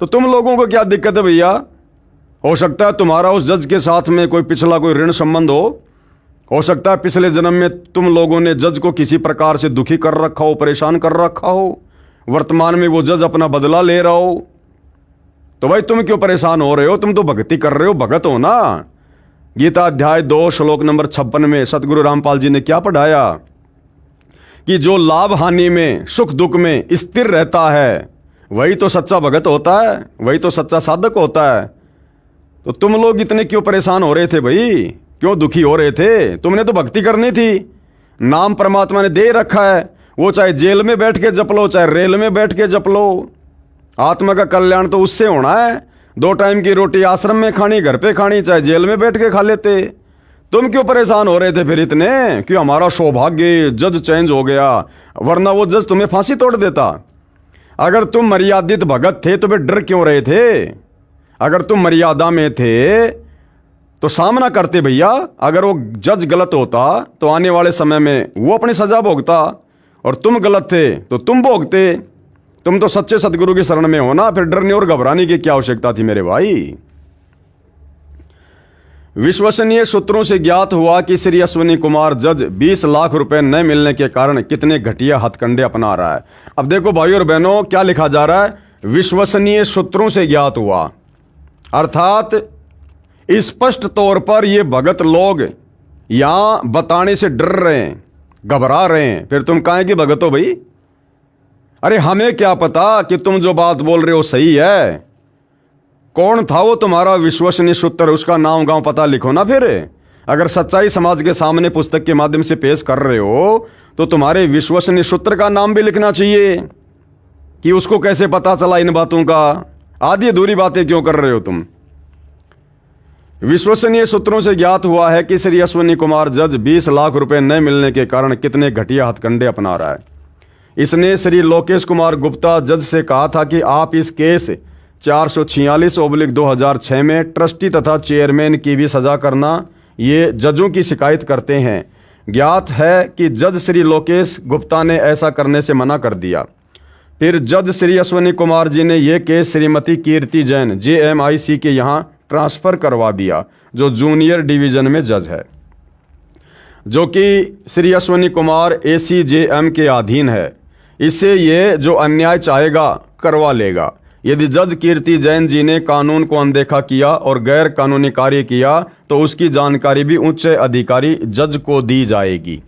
तो तुम लोगों को क्या दिक्कत है भैया? हो सकता है तुम्हारा उस जज के साथ में कोई पिछला कोई ऋण संबंध हो सकता है पिछले जन्म में तुम लोगों ने जज को किसी प्रकार से दुखी कर रखा हो, परेशान कर रखा हो, वर्तमान में वो जज अपना बदला ले रहा हो। तो भाई तुम क्यों परेशान हो रहे हो? तुम तो भक्ति कर रहे हो, भगत हो ना। गीता अध्याय 2 श्लोक नंबर 56 में सतगुरु रामपाल जी ने क्या पढ़ाया कि जो लाभ हानि में, सुख दुख में स्थिर रहता है वही तो सच्चा भगत होता है, वही तो सच्चा साधक होता है। तो तुम लोग इतने क्यों परेशान हो रहे थे भाई? क्यों दुखी हो रहे थे? तुमने तो भक्ति करनी थी। नाम परमात्मा ने दे रखा है, वो चाहे जेल में बैठ के जप लो, चाहे रेल में बैठ के जप लो। आत्मा का कल्याण तो उससे होना है। 2 टाइम की रोटी आश्रम में खानी, घर पे खानी, चाहे जेल में बैठ के खा लेते। तुम क्यों परेशान हो रहे थे फिर इतने? क्यों हमारा सौभाग्य जज चेंज हो गया, वरना वो जज तुम्हें फांसी तोड़ देता। अगर तुम मर्यादित भगत थे तो फिर डर क्यों रहे थे? अगर तुम मर्यादा में थे तो सामना करते भैया। अगर वो जज गलत होता तो आने वाले समय में वो अपनी सजा भोगता, और तुम गलत थे तो तुम भोगते। तुम तो सच्चे सदगुरु की शरण में हो ना, फिर डरने और घबराने की क्या आवश्यकता थी मेरे भाई? विश्वसनीय सूत्रों से ज्ञात हुआ कि श्री अश्विनी कुमार जज 20 लाख रुपए न मिलने के कारण कितने घटिया हथकंडे अपना रहा है। अब देखो भाई और बहनों, क्या लिखा जा रहा है? विश्वसनीय सूत्रों से ज्ञात हुआ। अर्थात स्पष्ट तौर पर ये भगत लोग यहां बताने से डर रहे हैं, घबरा रहे हैं। फिर तुम काहे की भगत हो भाई? अरे हमें क्या पता कि तुम जो बात बोल रहे हो सही है। कौन था वो तुम्हारा विश्वसनीय सूत्र? उसका नाम गांव पता लिखो ना। फिर अगर सच्चाई समाज के सामने पुस्तक के माध्यम से पेश कर रहे हो तो तुम्हारे विश्वसनीय सूत्र का नाम भी लिखना चाहिए कि उसको कैसे पता चला इन बातों का। आधी अधूरी बातें क्यों कर रहे हो तुम? विश्वसनीय सूत्रों से ज्ञात हुआ है कि श्री अश्विनी कुमार जज 20 लाख रुपए न मिलने के कारण कितने घटिया हथकंडे अपना रहा है। इसने श्री लोकेश कुमार गुप्ता जज से कहा था कि आप इस केस 446/2006 में ट्रस्टी तथा चेयरमैन की भी सजा करना। ये जजों की शिकायत करते हैं। ज्ञात है कि जज श्री लोकेश गुप्ता ने ऐसा करने से मना कर दिया। फिर जज श्री अश्विनी कुमार जी ने यह केस श्रीमती कीर्ति जैन JMIC के यहाँ ट्रांसफर करवा दिया, जो जूनियर डिवीजन में जज है, जो कि श्री अश्विनी कुमार ACJM के अधीन है। इससे ये जो अन्याय चाहेगा करवा लेगा। यदि जज कीर्ति जैन जी ने कानून को अनदेखा किया और गैर कानूनी कार्य किया तो उसकी जानकारी भी उच्च अधिकारी जज को दी जाएगी।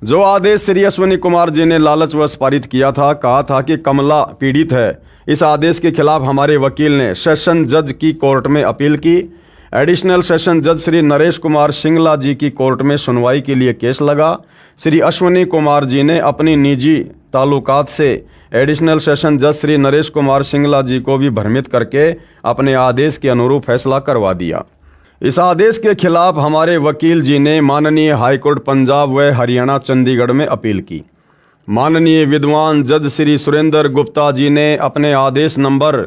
जो आदेश श्री अश्विनी कुमार जी ने लालचवश पारित किया था, कहा था कि कमला पीड़ित है, इस आदेश के खिलाफ हमारे वकील ने सेशन जज की कोर्ट में अपील की। एडिशनल सेशन जज श्री नरेश कुमार सिंगला जी की कोर्ट में सुनवाई के लिए केस लगा। श्री अश्विनी कुमार जी ने अपनी निजी ताल्लुकात से एडिशनल सेशन जज श्री नरेश कुमार सिंगला जी को भी भ्रमित करके अपने आदेश के अनुरूप फैसला करवा दिया। इस आदेश के खिलाफ हमारे वकील जी ने माननीय हाईकोर्ट पंजाब व हरियाणा चंडीगढ़ में अपील की। माननीय विद्वान जज श्री सुरेंद्र गुप्ता जी ने अपने आदेश नंबर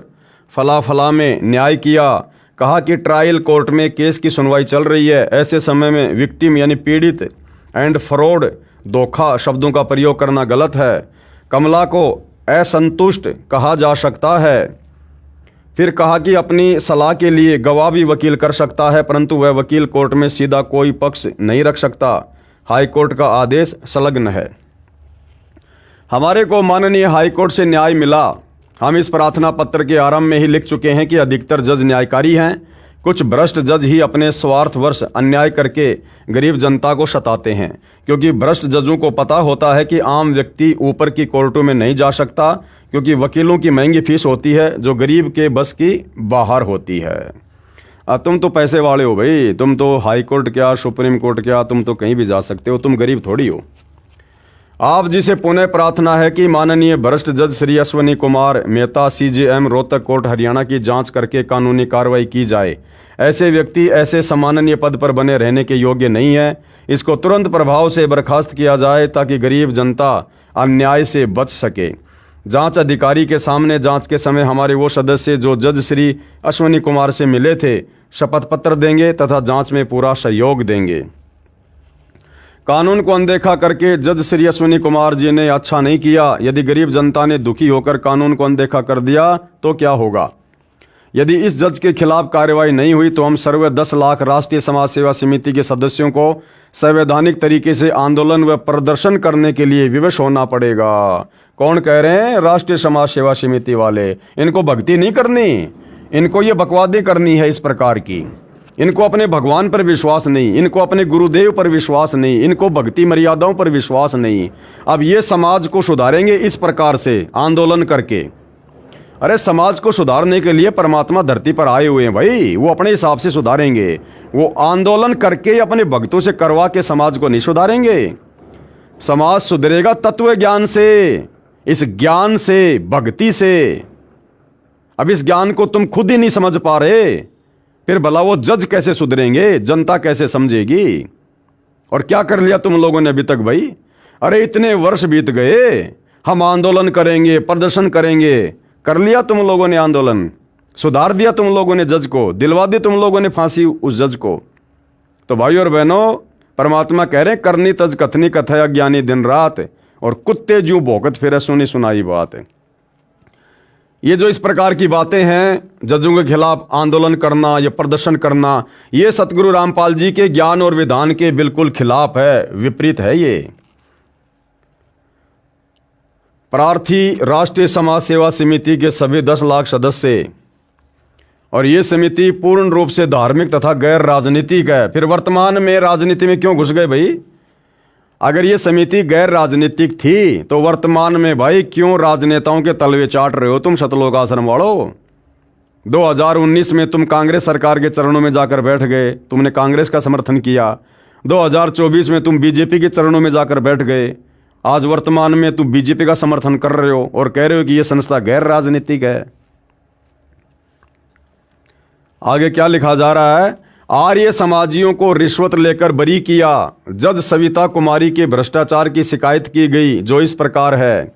फला में न्याय किया। कहा कि ट्रायल कोर्ट में केस की सुनवाई चल रही है, ऐसे समय में विक्टिम यानी पीड़ित एंड फ्रॉड धोखा शब्दों का प्रयोग करना गलत है। कमला को असंतुष्ट कहा जा सकता है। फिर कहा कि अपनी सलाह के लिए गवाह भी वकील कर सकता है, परंतु वह वकील कोर्ट में सीधा कोई पक्ष नहीं रख सकता। हाईकोर्ट का आदेश संलग्न है। हमारे को माननीय हाईकोर्ट से न्याय मिला। हम इस प्रार्थना पत्र के आरंभ में ही लिख चुके हैं कि अधिकतर जज न्यायकारी हैं। कुछ भ्रष्ट जज ही अपने स्वार्थवश अन्याय करके गरीब जनता को सताते हैं, क्योंकि भ्रष्ट जजों को पता होता है कि आम व्यक्ति ऊपर की कोर्टों में नहीं जा सकता, क्योंकि वकीलों की महंगी फीस होती है जो गरीब के बस की बाहर होती है। अब तुम तो पैसे वाले हो भाई, तुम तो हाई कोर्ट क्या सुप्रीम कोर्ट क्या, तुम तो कहीं भी जा सकते हो, तुम गरीब थोड़ी हो। आप जिसे पुनः प्रार्थना है कि माननीय भ्रष्ट जज श्री अश्विनी कुमार मेहता CJM रोहतक कोर्ट हरियाणा की जांच करके कानूनी कार्रवाई की जाए। ऐसे व्यक्ति ऐसे सम्माननीय पद पर बने रहने के योग्य नहीं है। इसको तुरंत प्रभाव से बर्खास्त किया जाए ताकि गरीब जनता अन्याय से बच सके। जांच अधिकारी के सामने जांच के समय हमारे वो सदस्य जो जज श्री अश्विनी कुमार से मिले थे शपथ पत्र देंगे तथा जांच में पूरा सहयोग देंगे। कानून को अनदेखा करके जज श्री अश्विनी कुमार जी ने अच्छा नहीं किया। यदि गरीब जनता ने दुखी होकर कानून को अनदेखा कर दिया तो क्या होगा? यदि इस जज के खिलाफ कार्रवाई नहीं हुई तो हम सर्वे 10 लाख राष्ट्रीय समाज सेवा समिति के सदस्यों को संवैधानिक तरीके से आंदोलन व प्रदर्शन करने के लिए विवश होना पड़ेगा। कौन कह रहे हैं? राष्ट्रीय समाज सेवा समिति वाले। इनको भक्ति नहीं करनी, इनको ये बकवादी करनी है इस प्रकार की। इनको अपने भगवान पर विश्वास नहीं, इनको अपने गुरुदेव पर विश्वास नहीं, इनको भक्ति मर्यादाओं पर विश्वास नहीं। अब ये समाज को सुधारेंगे इस प्रकार से आंदोलन करके। अरे समाज को सुधारने के लिए परमात्मा धरती पर आए हुए हैं भाई, वो अपने हिसाब से सुधारेंगे। वो आंदोलन करके अपने भक्तों से करवा के समाज को नहीं सुधारेंगे। समाज सुधरेगा तत्व ज्ञान से, इस ज्ञान से, भक्ति से। अब इस ज्ञान को तुम खुद ही नहीं समझ पा रहे, फिर भला वो जज कैसे सुधरेंगे, जनता कैसे समझेगी? और क्या कर लिया तुम लोगों ने अभी तक भाई? अरे इतने वर्ष बीत गए, हम आंदोलन करेंगे, प्रदर्शन करेंगे। कर लिया तुम लोगों ने आंदोलन? सुधार दिया तुम लोगों ने जज को? दिलवा दी तुम लोगों ने फांसी उस जज को? तो भाई और बहनों, परमात्मा कह रहे करनी तज कथनी कथया ज्ञानी दिन रात, और कुत्ते जू भौंकत फिरे सुनी सुनाई बात। ये जो इस प्रकार की बातें हैं, जजों के खिलाफ आंदोलन करना या प्रदर्शन करना, ये सतगुरु रामपाल जी के ज्ञान और विधान के बिल्कुल खिलाफ है, विपरीत है ये। प्रार्थी राष्ट्रीय समाज सेवा समिति के सभी 10 लाख सदस्य, और ये समिति पूर्ण रूप से धार्मिक तथा गैर राजनीतिक है। फिर वर्तमान में राजनीति में क्यों घुस गए भाई? अगर ये समिति गैर राजनीतिक थी तो वर्तमान में भाई क्यों राजनेताओं के तलवे चाट रहे हो तुम सतलोक आश्रम वालों? 2019 में तुम कांग्रेस सरकार के चरणों में जाकर बैठ गए, तुमने कांग्रेस का समर्थन किया। 2024 में तुम बीजेपी के चरणों में जाकर बैठ गए। आज वर्तमान में तुम बीजेपी का समर्थन कर रहे हो और कह रहे हो कि यह संस्था गैर राजनीतिक है। आगे क्या लिखा जा रहा है? आर्य समाजियों को रिश्वत लेकर बरी किया। जज सविता कुमारी के भ्रष्टाचार की शिकायत की गई, जो इस प्रकार है।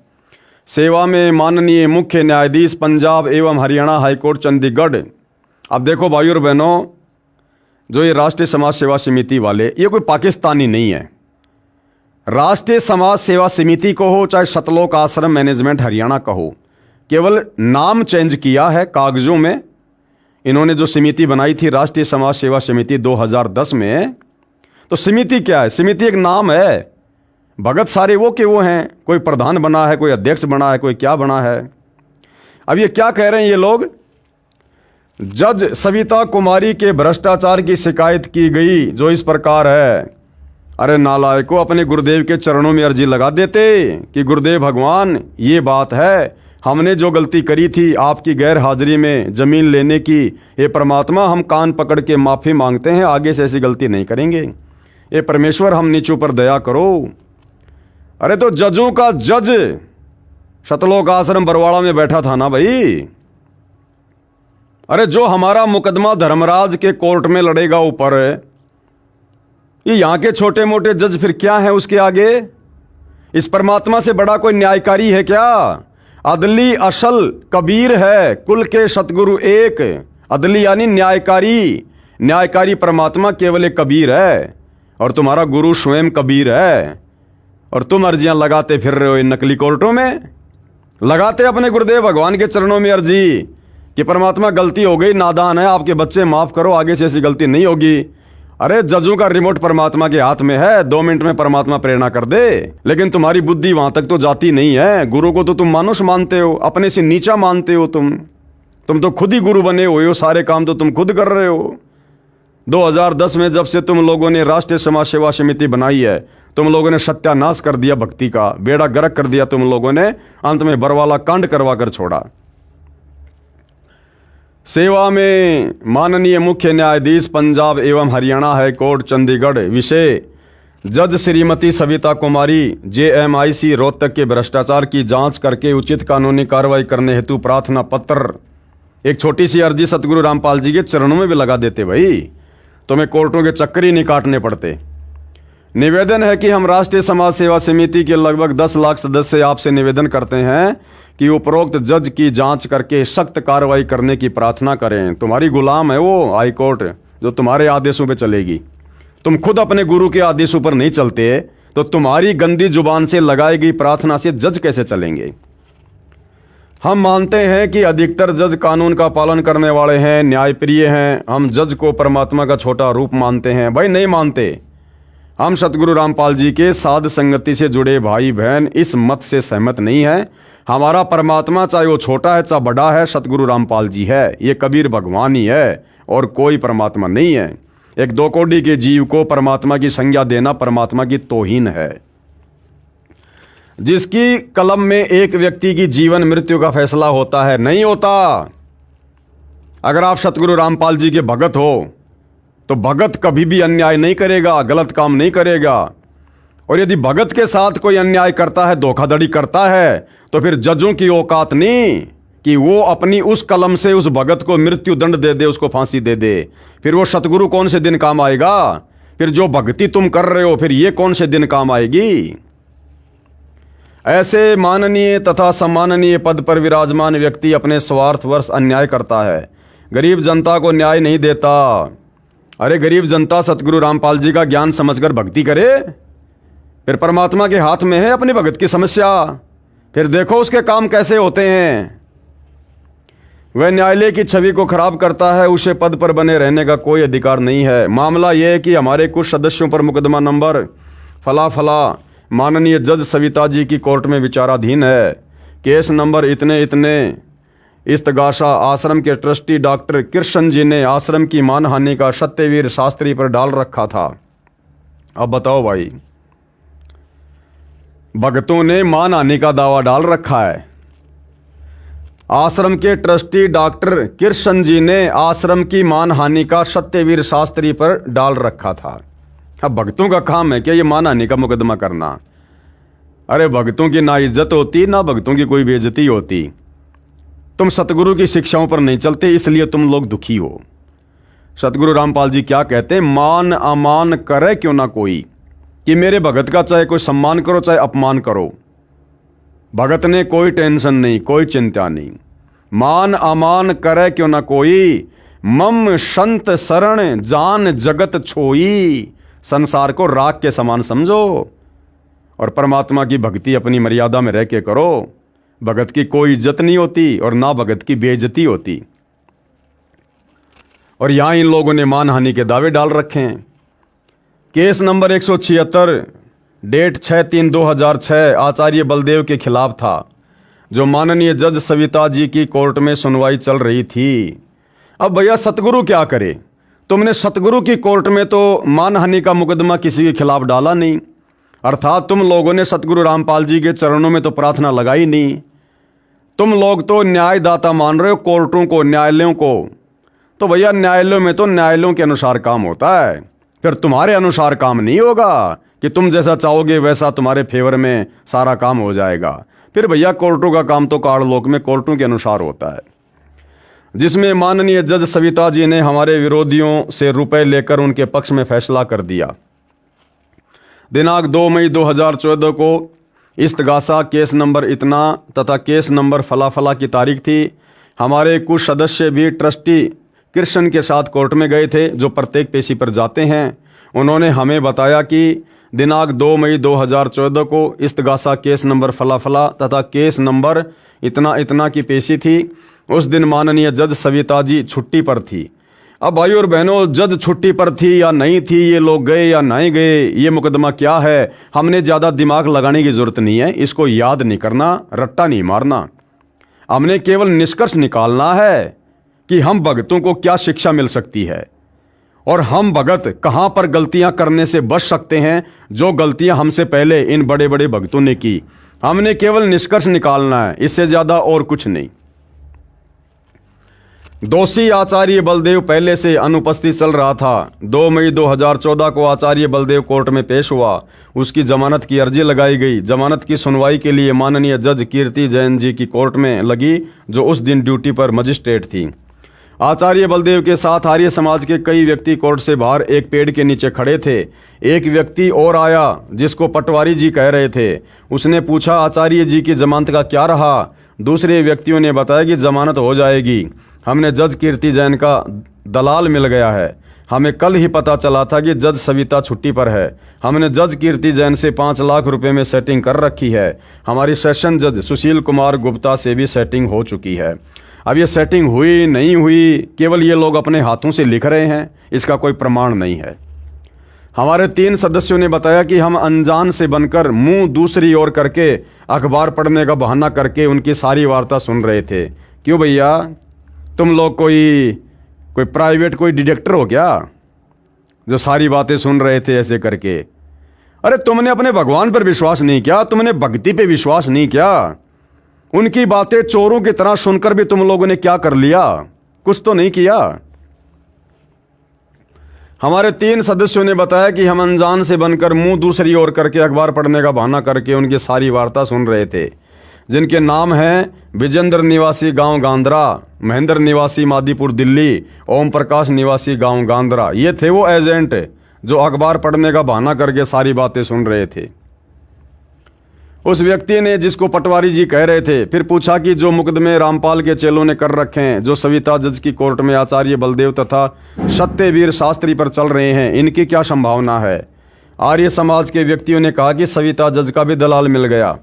सेवा में माननीय मुख्य न्यायाधीश पंजाब एवं हरियाणा हाईकोर्ट चंडीगढ़। अब देखो भाइयों और बहनों, जो ये राष्ट्रीय समाज सेवा समिति वाले, ये कोई पाकिस्तानी नहीं है। राष्ट्रीय समाज सेवा समिति को हो चाहे सतलोक आश्रम मैनेजमेंट हरियाणा का हो, केवल नाम चेंज किया है कागजों में। इन्होंने जो समिति बनाई थी राष्ट्रीय समाज सेवा समिति 2010 में, तो समिति क्या है? समिति एक नाम है। भगत सारे वो के वो हैं, कोई प्रधान बना है, कोई अध्यक्ष बना है, कोई क्या बना है। अब ये क्या कह रहे हैं ये लोग? जज सविता कुमारी के भ्रष्टाचार की शिकायत की गई, जो इस प्रकार है। अरे नालायको, अपने गुरुदेव के चरणों में अर्जी लगा देते कि गुरुदेव भगवान ये बात है, हमने जो गलती करी थी आपकी गैर हाजिरी में जमीन लेने की, ये परमात्मा हम कान पकड़ के माफ़ी मांगते हैं, आगे से ऐसी गलती नहीं करेंगे। ये परमेश्वर हम नीचों पर दया करो। अरे तो जजों का जज सतलोक आश्रम बरवाड़ा में बैठा था ना भाई। अरे जो हमारा मुकदमा धर्मराज के कोर्ट में लड़ेगा ऊपर, ये यहां के छोटे मोटे जज फिर क्या है उसके आगे? इस परमात्मा से बड़ा कोई न्यायकारी है क्या? अदली असल कबीर है, कुल के सतगुरु एक। अदली यानी न्यायकारी, न्यायकारी परमात्मा केवल एक कबीर है, और तुम्हारा गुरु स्वयं कबीर है। और तुम अर्जियां लगाते फिर रहे हो इन नकली कोर्टों में, लगाते अपने गुरुदेव भगवान के चरणों में अर्जी कि परमात्मा गलती हो गई, नादान है, आपके बच्चे माफ करो, आगे से ऐसी गलती नहीं होगी। अरे जजों का रिमोट परमात्मा के हाथ में है, 2 मिनट में परमात्मा प्रेरणा कर दे, लेकिन तुम्हारी बुद्धि वहां तक तो जाती नहीं है। गुरु को तो तुम मानुष मानते हो, अपने से नीचा मानते हो। तुम तो खुद ही गुरु बने हुए हो, सारे काम तो तुम खुद कर रहे हो। 2010 में जब से तुम लोगों ने राष्ट्रीय समाज सेवा समिति बनाई है, तुम लोगों ने सत्यानाश कर दिया, भक्ति का बेड़ा गर्क कर दिया तुम लोगों ने, अंत में बरवाला कांड करवा कर छोड़ा। सेवा में माननीय मुख्य न्यायाधीश पंजाब एवं हरियाणा हाईकोर्ट चंडीगढ़। विषय जज श्रीमती सविता कुमारी JMIC रोहतक के भ्रष्टाचार की जांच करके उचित कानूनी कार्रवाई करने हेतु प्रार्थना पत्र। एक छोटी सी अर्जी सतगुरु रामपाल जी के चरणों में भी लगा देते भाई, तुम्हें कोर्टों के चक्कर ही नहीं काटने पड़ते। निवेदन है कि हम राष्ट्रीय समाज सेवा समिति के लगभग 10 लाख सदस्य आपसे निवेदन करते हैं कि उपरोक्त जज की जांच करके सख्त कार्रवाई करने की प्रार्थना करें। तुम्हारी गुलाम है वो हाई कोर्ट, जो तुम्हारे आदेशों पे चलेगी। तुम खुद अपने गुरु के आदेशों पर नहीं चलते, तो तुम्हारी गंदी जुबान से लगाई गई प्रार्थना से जज कैसे चलेंगे? हम मानते हैं कि अधिकतर जज कानून का पालन करने वाले हैं, न्यायप्रिय हैं। हम जज को परमात्मा का छोटा रूप मानते हैं। भाई नहीं मानते। हम सतगुरु रामपाल जी के साध संगति से जुड़े भाई बहन इस मत से सहमत नहीं है। हमारा परमात्मा चाहे वो छोटा है चाहे बड़ा है, सतगुरु रामपाल जी है। ये कबीर भगवान ही है और कोई परमात्मा नहीं है। एक 2 कोड़ी के जीव को परमात्मा की संज्ञा देना परमात्मा की तौहीन है। जिसकी कलम में एक व्यक्ति की जीवन मृत्यु का फैसला होता है, नहीं होता। अगर आप सतगुरु रामपाल जी के भगत हो तो भगत कभी भी अन्याय नहीं करेगा, गलत काम नहीं करेगा। और यदि भगत के साथ कोई अन्याय करता है, धोखाधड़ी करता है, तो फिर जजों की औकात नहीं कि वो अपनी उस कलम से उस भगत को मृत्यु दंड दे दे, उसको फांसी दे दे। फिर वो सतगुरु कौन से दिन काम आएगा? फिर जो भक्ति तुम कर रहे हो, फिर ये कौन से दिन काम आएगी? ऐसे माननीय तथा सम्माननीय पद पर विराजमान व्यक्ति अपने स्वार्थवश अन्याय करता है, गरीब जनता को न्याय नहीं देता। अरे गरीब जनता सतगुरु रामपाल जी का ज्ञान समझकर भक्ति करे, फिर परमात्मा के हाथ में है अपनी भगत की समस्या। फिर देखो उसके काम कैसे होते हैं। वह न्यायालय की छवि को खराब करता है, उसे पद पर बने रहने का कोई अधिकार नहीं है। मामला यह है कि हमारे कुछ सदस्यों पर मुकदमा नंबर फला फला माननीय जज सविता जी की कोर्ट में विचाराधीन है। केस नंबर इतने इतने, इस्तगासा आश्रम के ट्रस्टी डॉक्टर कृष्ण जी ने आश्रम की मानहानि का सत्यवीर शास्त्री पर डाल रखा था। अब बताओ भाई, भक्तों ने मानहानि का दावा डाल रखा है। आश्रम के ट्रस्टी डॉक्टर कृष्ण जी ने आश्रम की मानहानि का सत्यवीर शास्त्री पर डाल रखा था। अब भक्तों का काम है क्या ये मानहानि का मुकदमा करना? अरे भक्तों की ना इज्जत होती, ना भक्तों की कोई बेइज्जती होती। तुम सतगुरु की शिक्षाओं पर नहीं चलते, इसलिए तुम लोग दुखी हो। सतगुरु रामपाल जी क्या कहते हैं? मान अमान करे क्यों ना कोई, कि मेरे भगत का चाहे कोई सम्मान करो चाहे अपमान करो, भगत ने कोई टेंशन नहीं, कोई चिंता नहीं। मान अमान करे क्यों ना कोई, मम संत शरण जान जगत छोई। संसार को राख के समान समझो और परमात्मा की भक्ति अपनी मर्यादा में रह के करो। भगत की कोई इज्जत नहीं होती और ना भगत की बेइज्जती होती। और यहां इन लोगों ने मानहानि के दावे डाल रखे हैं। केस नंबर 176 डेट 6/3/2006 आचार्य बलदेव के खिलाफ था, जो माननीय जज सविता जी की कोर्ट में सुनवाई चल रही थी। अब भैया सतगुरु क्या करे? तुमने सतगुरु की कोर्ट में तो मानहानि का मुकदमा किसी के खिलाफ डाला नहीं, अर्थात तुम लोगों ने सतगुरु रामपाल जी के चरणों में तो प्रार्थना लगाई नहीं। तुम लोग तो न्यायदाता मान रहे हो कोर्टों को, न्यायालयों को। तो भैया न्यायालयों में तो न्यायालयों के अनुसार काम होता है, फिर तुम्हारे अनुसार काम नहीं होगा कि तुम जैसा चाहोगे वैसा तुम्हारे फेवर में सारा काम हो जाएगा। फिर भैया कोर्टों का काम तो काललोक में कोर्टों के अनुसार होता है, जिसमें माननीय जज सविता जी ने हमारे विरोधियों से रुपए लेकर उनके पक्ष में फैसला कर दिया। दिनांक 2 मई 2014 को इस्तगासा केस नंबर इतना तथा केस नंबर फला फला की तारीख थी। हमारे कुछ सदस्य भी ट्रस्टी कृष्ण के साथ कोर्ट में गए थे, जो प्रत्येक पेशी पर जाते हैं। उन्होंने हमें बताया कि दिनांक 2 मई 2014 को इस्तगासा केस नंबर फला फला तथा केस नंबर इतना इतना की पेशी थी। उस दिन माननीय जज सविता जी छुट्टी पर थी। अब भाई और बहनों, जज छुट्टी पर थी या नहीं थी, ये लोग गए या नहीं गए, ये मुकदमा क्या है, हमने ज़्यादा दिमाग लगाने की ज़रूरत नहीं है। इसको याद नहीं करना, रट्टा नहीं मारना। हमने केवल निष्कर्ष निकालना है कि हम भगतों को क्या शिक्षा मिल सकती है और हम भगत कहाँ पर गलतियाँ करने से बच सकते हैं, जो गलतियाँ हमसे पहले इन बड़े बड़े भक्तों ने की। हमने केवल निष्कर्ष निकालना है, इससे ज़्यादा और कुछ नहीं। दोषी आचार्य बलदेव पहले से अनुपस्थित चल रहा था। 2 मई 2014 को आचार्य बलदेव कोर्ट में पेश हुआ। उसकी जमानत की अर्जी लगाई गई। जमानत की सुनवाई के लिए माननीय जज कीर्ति जैन जी की कोर्ट में लगी, जो उस दिन ड्यूटी पर मजिस्ट्रेट थी। आचार्य बलदेव के साथ आर्य समाज के कई व्यक्ति कोर्ट से बाहर एक पेड़ के नीचे खड़े थे। एक व्यक्ति और आया जिसको पटवारी जी कह रहे थे। उसने पूछा, आचार्य जी की जमानत का क्या रहा? दूसरे व्यक्तियों ने बताया कि जमानत हो जाएगी। हमने जज कीर्ति जैन का दलाल मिल गया है। हमें कल ही पता चला था कि जज सविता छुट्टी पर है। हमने जज कीर्ति जैन से 5 लाख रुपए में सेटिंग कर रखी है। हमारी सेशन जज सुशील कुमार गुप्ता से भी सेटिंग हो चुकी है। अब ये सेटिंग हुई नहीं हुई, केवल ये लोग अपने हाथों से लिख रहे हैं, इसका कोई प्रमाण नहीं है। हमारे 3 सदस्यों ने बताया कि हम अनजान से बनकर मुंह दूसरी ओर करके अखबार पढ़ने का बहाना करके उनकी सारी वार्ता सुन रहे थे। क्यों भैया, तुम लोग कोई प्राइवेट कोई डिटेक्टर हो क्या, जो सारी बातें सुन रहे थे ऐसे करके? अरे तुमने अपने भगवान पर विश्वास नहीं किया, तुमने भक्ति पे विश्वास नहीं किया। उनकी बातें चोरों की तरह सुनकर भी तुम लोगों ने क्या कर लिया? कुछ तो नहीं किया। हमारे 3 सदस्यों ने बताया कि हम अनजान से बनकर मुंह दूसरी ओर करके अखबार पढ़ने का बहाना करके उनकी सारी वार्ता सुन रहे थे, जिनके नाम हैं विजेंद्र निवासी गांव गांधरा, महेंद्र निवासी मादीपुर दिल्ली, ओम प्रकाश निवासी गांव गांधरा। ये थे वो एजेंट जो अखबार पढ़ने का बहाना करके सारी बातें सुन रहे थे। उस व्यक्ति ने, जिसको पटवारी जी कह रहे थे, फिर पूछा कि जो मुकदमे रामपाल के चेलों ने कर रखे हैं, जो सविता जज की कोर्ट में आचार्य बलदेव तथा सत्यवीर शास्त्री पर चल रहे हैं, इनकी क्या संभावना है? आर्य समाज के व्यक्तियों ने कहा कि सविता जज का भी दलाल मिल गया,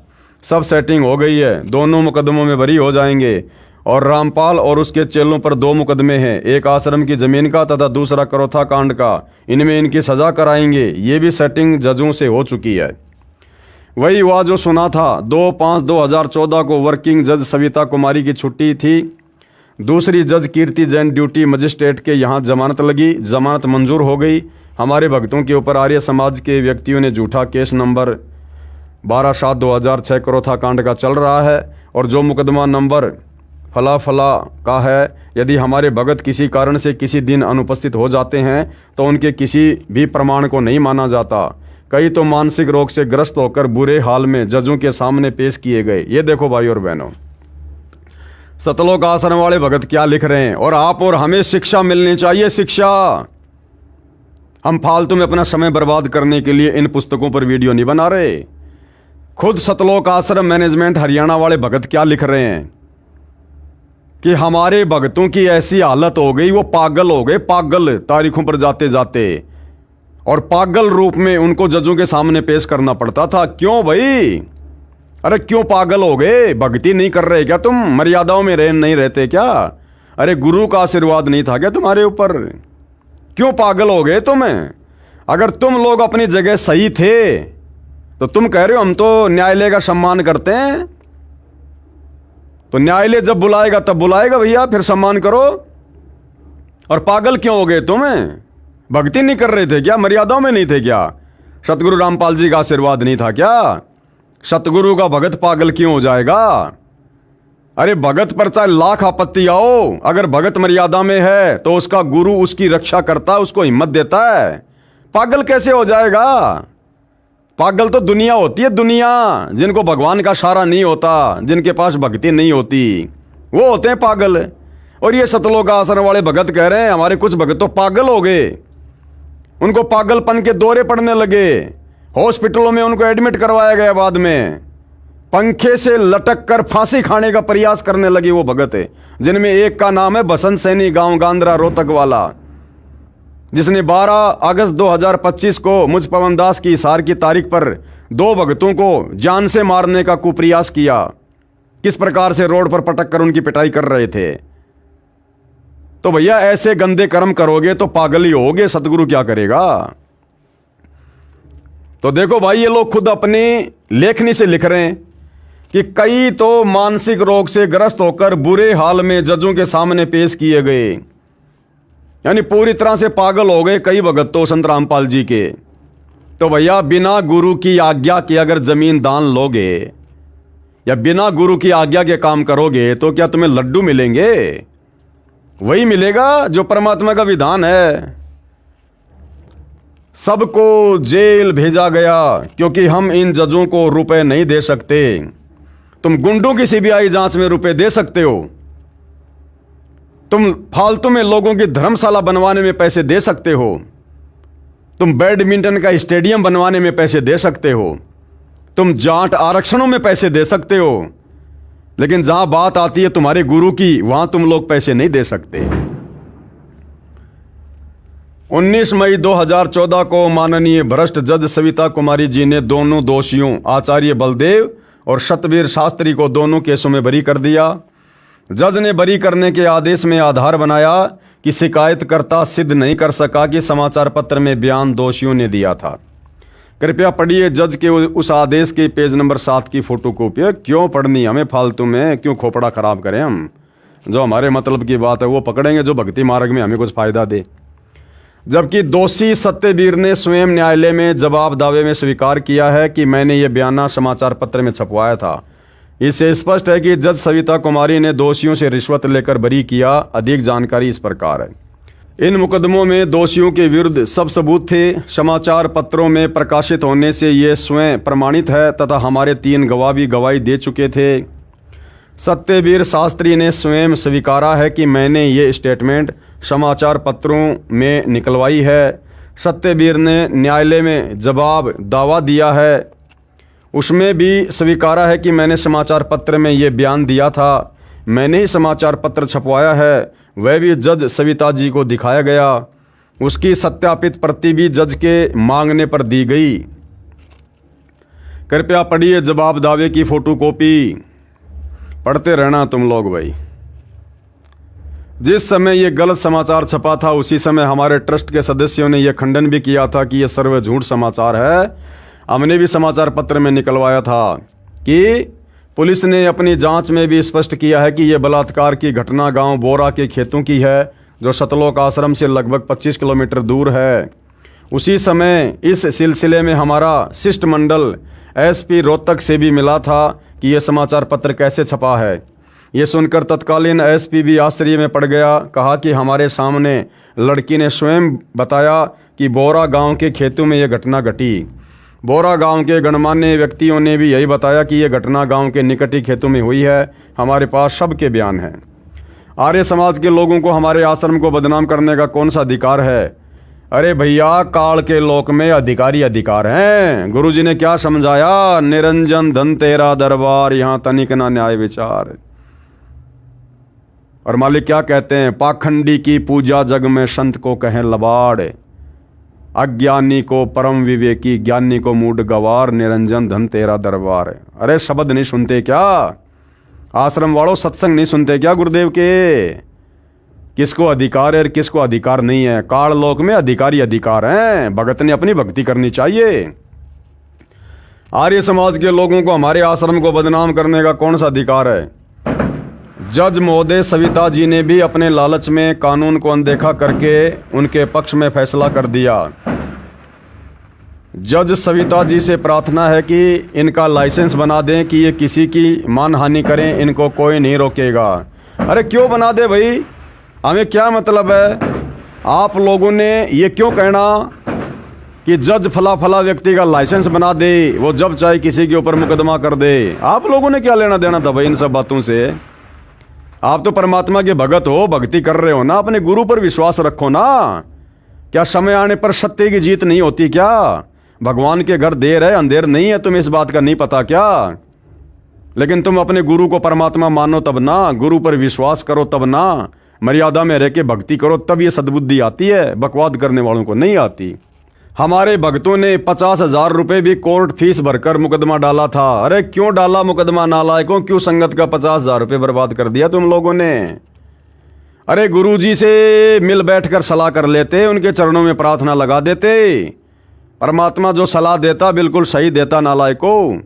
सब सेटिंग हो गई है, दोनों मुकदमों में बरी हो जाएंगे। और रामपाल और उसके चेलों पर 2 मुकदमे हैं, एक आश्रम की जमीन का तथा दूसरा करोथा कांड का। इनमें इनकी सजा कराएंगे, ये भी सेटिंग जजों से हो चुकी है। वही हुआ जो सुना था। 2/5/2014 को वर्किंग जज सविता कुमारी की छुट्टी थी। दूसरी जज कीर्ति जैन ड्यूटी मजिस्ट्रेट के यहाँ जमानत लगी। जमानत मंजूर हो गई। हमारे भक्तों के ऊपर आर्य समाज के व्यक्तियों ने झूठा केस नंबर 12/7/2006 करोथा कांड का चल रहा है, और जो मुकदमा नंबर फला फला का है, यदि हमारे भगत किसी कारण से किसी दिन अनुपस्थित हो जाते हैं तो उनके किसी भी प्रमाण को नहीं माना जाता। कई तो मानसिक रोग से ग्रस्त होकर बुरे हाल में जजों के सामने पेश किए गए। ये देखो भाई और बहनों, सतलोक आश्रम वाले भगत क्या लिख रहे हैं। और आप और हमें शिक्षा मिलनी चाहिए, शिक्षा। हम फालतू में अपना समय बर्बाद करने के लिए इन पुस्तकों पर वीडियो नहीं बना रहे। खुद सतलोक आश्रम मैनेजमेंट हरियाणा वाले भगत क्या लिख रहे हैं कि हमारे भगतों की ऐसी हालत हो गई, वो पागल हो गए, पागल तारीखों पर जाते जाते, और पागल रूप में उनको जजों के सामने पेश करना पड़ता था। क्यों भाई? अरे क्यों पागल हो गए? भक्ति नहीं कर रहे क्या तुम? मर्यादाओं में नहीं रहते क्या? अरे गुरु का आशीर्वाद नहीं था क्या तुम्हारे ऊपर? क्यों पागल हो गए तुम? अगर तुम लोग अपनी जगह सही थे तो तुम कह रहे हो हम तो न्यायालय का सम्मान करते हैं। तो न्यायालय जब बुलाएगा तब बुलाएगा भैया, फिर सम्मान करो। और पागल क्यों हो गए तुम? भक्ति नहीं कर रहे थे क्या? मर्यादाओं में नहीं थे क्या? सतगुरु रामपाल जी का आशीर्वाद नहीं था क्या? सतगुरु का भगत पागल क्यों हो जाएगा? अरे भगत पर चाहे लाख आपत्ति आओ, अगर भगत मर्यादा में है तो उसका गुरु उसकी रक्षा करता है, उसको हिम्मत देता है। पागल कैसे हो जाएगा? पागल तो दुनिया होती है, दुनिया। जिनको भगवान का सहारा नहीं होता, जिनके पास भक्ति नहीं होती, वो होते हैं पागल। और ये सतलोक आश्रम वाले भगत कह रहे हैं हमारे कुछ भगत तो पागल हो गए, उनको पागलपन के दौरे पड़ने लगे, हॉस्पिटलों में उनको एडमिट करवाया गया, बाद में पंखे से लटक कर फांसी खाने का प्रयास करने लगे वो भगत है, जिनमें एक का नाम है बसंत सैनी, गांव गांद्रा रोहतक वाला, जिसने 12 अगस्त 2025 को मुझ पवन दास की हिसार की तारीख पर 2 भगतों को जान से मारने का कुप्रयास किया। किस प्रकार से रोड पर पटक कर उनकी पिटाई कर रहे थे। तो भैया ऐसे गंदे कर्म करोगे तो पागल ही होगे, सतगुरु क्या करेगा? तो देखो भाई, ये लोग खुद अपनी लेखनी से लिख रहे हैं कि कई तो मानसिक रोग से ग्रस्त होकर बुरे हाल में जजों के सामने पेश किए गए, यानी पूरी तरह से पागल हो गए कई भगत तो संत रामपाल जी के। तो भैया बिना गुरु की आज्ञा के अगर जमीन दान लोगे या बिना गुरु की आज्ञा के काम करोगे तो क्या तुम्हें लड्डू मिलेंगे? वही मिलेगा जो परमात्मा का विधान है। सबको जेल भेजा गया क्योंकि हम इन जजों को रुपए नहीं दे सकते। तुम गुंडों की सीबीआई जांच में रुपए दे सकते हो, तुम फालतू में लोगों की धर्मशाला बनवाने में पैसे दे सकते हो, तुम बैडमिंटन का स्टेडियम बनवाने में पैसे दे सकते हो, तुम जाट आरक्षणों में पैसे दे सकते हो, लेकिन जहां बात आती है तुम्हारे गुरु की, वहां तुम लोग पैसे नहीं दे सकते। 19 मई 2014 को माननीय भ्रष्ट जज सविता कुमारी जी ने दोनों दोषियों आचार्य बलदेव और सतवीर शास्त्री को दोनों केसों में बरी कर दिया। जज ने बरी करने के आदेश में आधार बनाया कि शिकायतकर्ता सिद्ध नहीं कर सका कि समाचार पत्र में बयान दोषियों ने दिया था। कृपया पढ़िए जज के उस आदेश के पेज नंबर 7 की फोटोकॉपी। क्यों पढ़नी हमें फालतू में, क्यों खोपड़ा खराब करें हम? जो हमारे मतलब की बात है वो पकड़ेंगे, जो भक्ति मार्ग में हमें कुछ फायदा दे। जबकि दोषी सत्यवीर ने स्वयं न्यायालय में जवाब दावे में स्वीकार किया है कि मैंने ये बयाना समाचार पत्र में छपवाया था। इससे स्पष्ट है कि जज सविता कुमारी ने दोषियों से रिश्वत लेकर बरी किया। अधिक जानकारी इस प्रकार है। इन मुकदमों में दोषियों के विरुद्ध सब सबूत थे। समाचार पत्रों में प्रकाशित होने से ये स्वयं प्रमाणित है तथा हमारे 3 गवाह भी गवाही दे चुके थे। सत्यवीर शास्त्री ने स्वयं स्वीकारा है कि मैंने ये स्टेटमेंट समाचार पत्रों में निकलवाई है। सत्यवीर ने न्यायालय में जवाब दावा दिया है, उसमें भी स्वीकारा है कि मैंने समाचार पत्र में ये बयान दिया था, मैंने ही समाचार पत्र छपवाया है। वह भी जज सविता जी को दिखाया गया। उसकी सत्यापित प्रति भी जज के मांगने पर दी गई। कृपया पढ़िए जवाब दावे की फोटोकॉपी। पढ़ते रहना तुम लोग भाई। जिस समय ये गलत समाचार छपा था उसी समय हमारे ट्रस्ट के सदस्यों ने यह खंडन भी किया था कि यह सर्व झूठ समाचार है हमने भी समाचार पत्र में निकलवाया था कि पुलिस ने अपनी जांच में भी स्पष्ट किया है कि यह बलात्कार की घटना गांव बोरा के खेतों की है, जो सतलोक आश्रम से लगभग 25 किलोमीटर दूर है। उसी समय इस सिलसिले में हमारा शिष्टमंडल एसपी रोहतक से भी मिला था कि यह समाचार पत्र कैसे छपा है। ये सुनकर तत्कालीन एसपी भी आश्चर्य में पड़ गया। कहा कि हमारे सामने लड़की ने स्वयं बताया कि बोरा गांव के खेतों में यह घटना घटी। बोरा गांव के गणमान्य व्यक्तियों ने भी यही बताया कि यह घटना गांव के निकट ही खेतों में हुई है। हमारे पास सबके बयान हैं। आर्य समाज के लोगों को हमारे आश्रम को बदनाम करने का कौन सा अधिकार है? अरे भैया, काल के लोक में अधिकारी अधिकार हैं। गुरुजी ने क्या समझाया? निरंजन धन तेरा दरबार, यहाँ तनिक ना न्याय विचार। और मालिक क्या कहते हैं? पाखंडी की पूजा जग में संत को कहें लबाड़, अज्ञानी को परम विवेकी, ज्ञानी को मूड गवार, निरंजन धन तेरा दरबार। अरे शब्द नहीं सुनते क्या? आश्रम वालों सत्संग नहीं सुनते क्या गुरुदेव के? किसको अधिकार है और किसको अधिकार नहीं है? काल लोक में अधिकारी अधिकार हैं। भगत ने अपनी भक्ति करनी चाहिए। आर्य समाज के लोगों को हमारे आश्रम को बदनाम करने का कौन सा अधिकार है? जज महोदय सविता जी ने भी अपने लालच में कानून को अनदेखा करके उनके पक्ष में फैसला कर दिया। जज सविता जी से प्रार्थना है कि इनका लाइसेंस बना दें कि ये किसी की मानहानि करें, इनको कोई नहीं रोकेगा। अरे क्यों बना दे भाई, हमें क्या मतलब है? आप लोगों ने ये क्यों कहना कि जज फला फला व्यक्ति का लाइसेंस बना दे, वो जब चाहे किसी के ऊपर मुकदमा कर दे? आप लोगों ने क्या लेना देना था भाई इन सब बातों से? आप तो परमात्मा के भगत हो, भक्ति कर रहे हो ना, अपने गुरु पर विश्वास रखो ना। क्या समय आने पर सत्य की जीत नहीं होती क्या? भगवान के घर देर है अंधेर नहीं है, तुम्हें इस बात का नहीं पता क्या? लेकिन तुम अपने गुरु को परमात्मा मानो तब ना, गुरु पर विश्वास करो तब ना, मर्यादा में रह के भक्ति करो, तब ये सद्बुद्धि आती है। बकवाद करने वालों को नहीं आती। हमारे भक्तों ने 50,000 रुपए भी कोर्ट फीस भरकर मुकदमा डाला था। अरे क्यों डाला मुकदमा नालायकों? क्यों संगत का 50,000 रुपए बर्बाद कर दिया तुम लोगों ने? अरे गुरुजी से मिल बैठकर सलाह कर लेते, उनके चरणों में प्रार्थना लगा देते। परमात्मा जो सलाह देता बिल्कुल सही देता। नालायकों,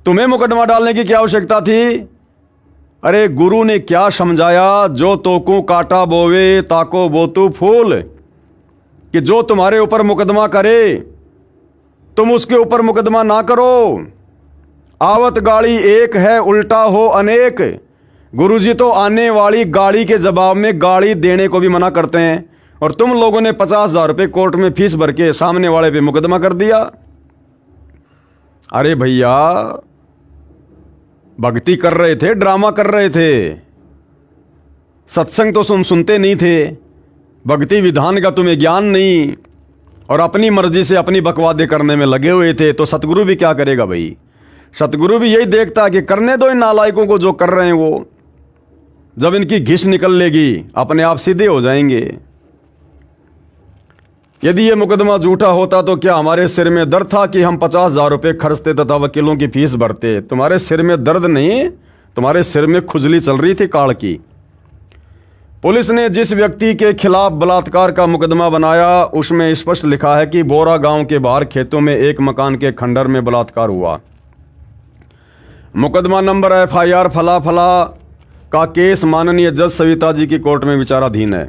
तुम्हें मुकदमा डालने की क्या आवश्यकता थी? अरे गुरु ने क्या समझाया? जो तोकू काटा बोवे ताको बोतू फूल, कि जो तुम्हारे ऊपर मुकदमा करे तुम उसके ऊपर मुकदमा ना करो। आवत गाड़ी एक है, उल्टा हो अनेक। गुरुजी तो आने वाली गाड़ी के जवाब में गाड़ी देने को भी मना करते हैं, और तुम लोगों ने 50,000 रुपये कोर्ट में फीस भर के सामने वाले पे मुकदमा कर दिया। अरे भैया, भक्ति कर रहे थे, ड्रामा कर रहे थे, सत्संग तो सुनते नहीं थे। भक्ति विधान का तुम्हें ज्ञान नहीं, और अपनी मर्जी से अपनी बकवादे करने में लगे हुए थे। तो सतगुरु भी क्या करेगा भाई? सतगुरु भी यही देखता है कि करने दो इन नालायकों को जो कर रहे हैं वो। जब इनकी घिस निकल लेगी अपने आप सीधे हो जाएंगे। यदि ये मुकदमा झूठा होता तो क्या हमारे सिर में दर्द था कि हम 50,000 रुपये खर्चते तथा वकीलों की फीस भरते? तुम्हारे सिर में दर्द नहीं, तुम्हारे सिर में खुजली चल रही थी काल की। पुलिस ने जिस व्यक्ति के खिलाफ बलात्कार का मुकदमा बनाया उसमें स्पष्ट लिखा है कि बोरा गांव के बाहर खेतों में एक मकान के खंडर में बलात्कार हुआ। मुकदमा नंबर FIR फला फला का केस माननीय जज सविता जी की कोर्ट में विचाराधीन है।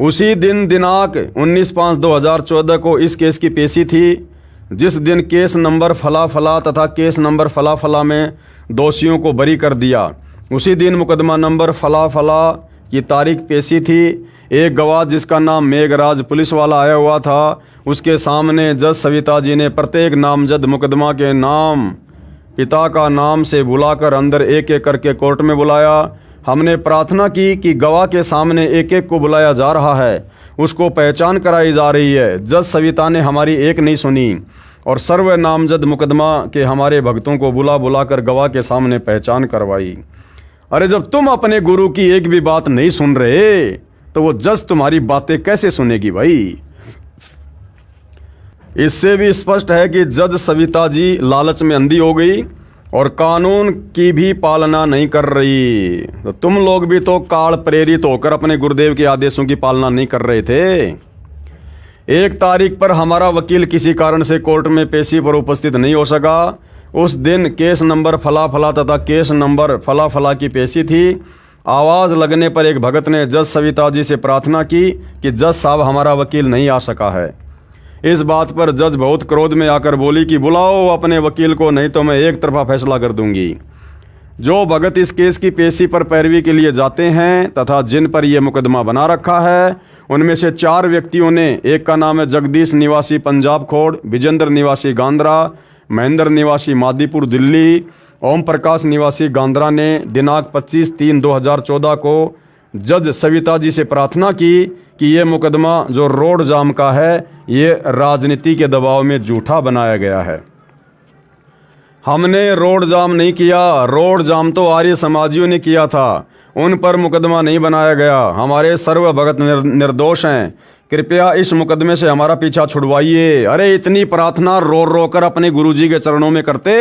उसी दिन दिनांक 19/5/2014 को इस केस की पेशी थी, जिस दिन केस नंबर फला फला तथा केस नंबर फला फला में दोषियों को बरी कर दिया। उसी दिन मुकदमा नंबर फला फला की तारीख पेशी थी। एक गवाह जिसका नाम मेघराज पुलिस वाला आया हुआ था, उसके सामने जज सविता जी ने प्रत्येक नामजद मुकदमा के नाम, पिता का नाम से बुलाकर अंदर एक एक करके कोर्ट में बुलाया। हमने प्रार्थना की कि गवाह के सामने एक एक को बुलाया जा रहा है, उसको पहचान कराई जा रही है। जज सविता ने हमारी एक नहीं सुनी और सर्व नामजद मुकदमा के हमारे भक्तों को बुला बुलाकर गवाह के सामने पहचान करवाई। अरे जब तुम अपने गुरु की एक भी बात नहीं सुन रहे तो वो जज तुम्हारी बातें कैसे सुनेगी भाई? इससे भी स्पष्ट है कि जज सविता जी लालच में अंधी हो गई और कानून की भी पालना नहीं कर रही। तो तुम लोग भी तो काल प्रेरित होकर अपने गुरुदेव के आदेशों की पालना नहीं कर रहे थे। 1 तारीख पर हमारा वकील किसी कारण से कोर्ट में पेशी पर उपस्थित नहीं हो सका। उस दिन केस नंबर फला फला तथा केस नंबर फला फला की पेशी थी। आवाज़ लगने पर एक भगत ने जज सविता जी से प्रार्थना की कि जज साहब हमारा वकील नहीं आ सका है। इस बात पर जज बहुत क्रोध में आकर बोली कि बुलाओ अपने वकील को, नहीं तो मैं एक तरफा फैसला कर दूंगी। जो भगत इस केस की पेशी पर पैरवी के लिए जाते हैं तथा जिन पर यह मुकदमा बना रखा है, उनमें से 4 व्यक्तियों ने, एक का नाम है जगदीश निवासी पंजाब खोड़, विजेंद्र निवासी गांद्रा, महेंद्र निवासी मादीपुर दिल्ली, ओम प्रकाश निवासी गांद्रा ने दिनांक 25/3/2014 को जज सविता जी से प्रार्थना की कि ये मुकदमा जो रोड जाम का है, ये राजनीति के दबाव में झूठा बनाया गया है। हमने रोड जाम नहीं किया, रोड जाम तो आर्य समाजियों ने किया था, उन पर मुकदमा नहीं बनाया गया। हमारे सर्व भगत निर्दोष हैं, कृपया इस मुकदमे से हमारा पीछा छुड़वाइए। अरे इतनी प्रार्थना रो रो कर अपने गुरुजी के चरणों में करते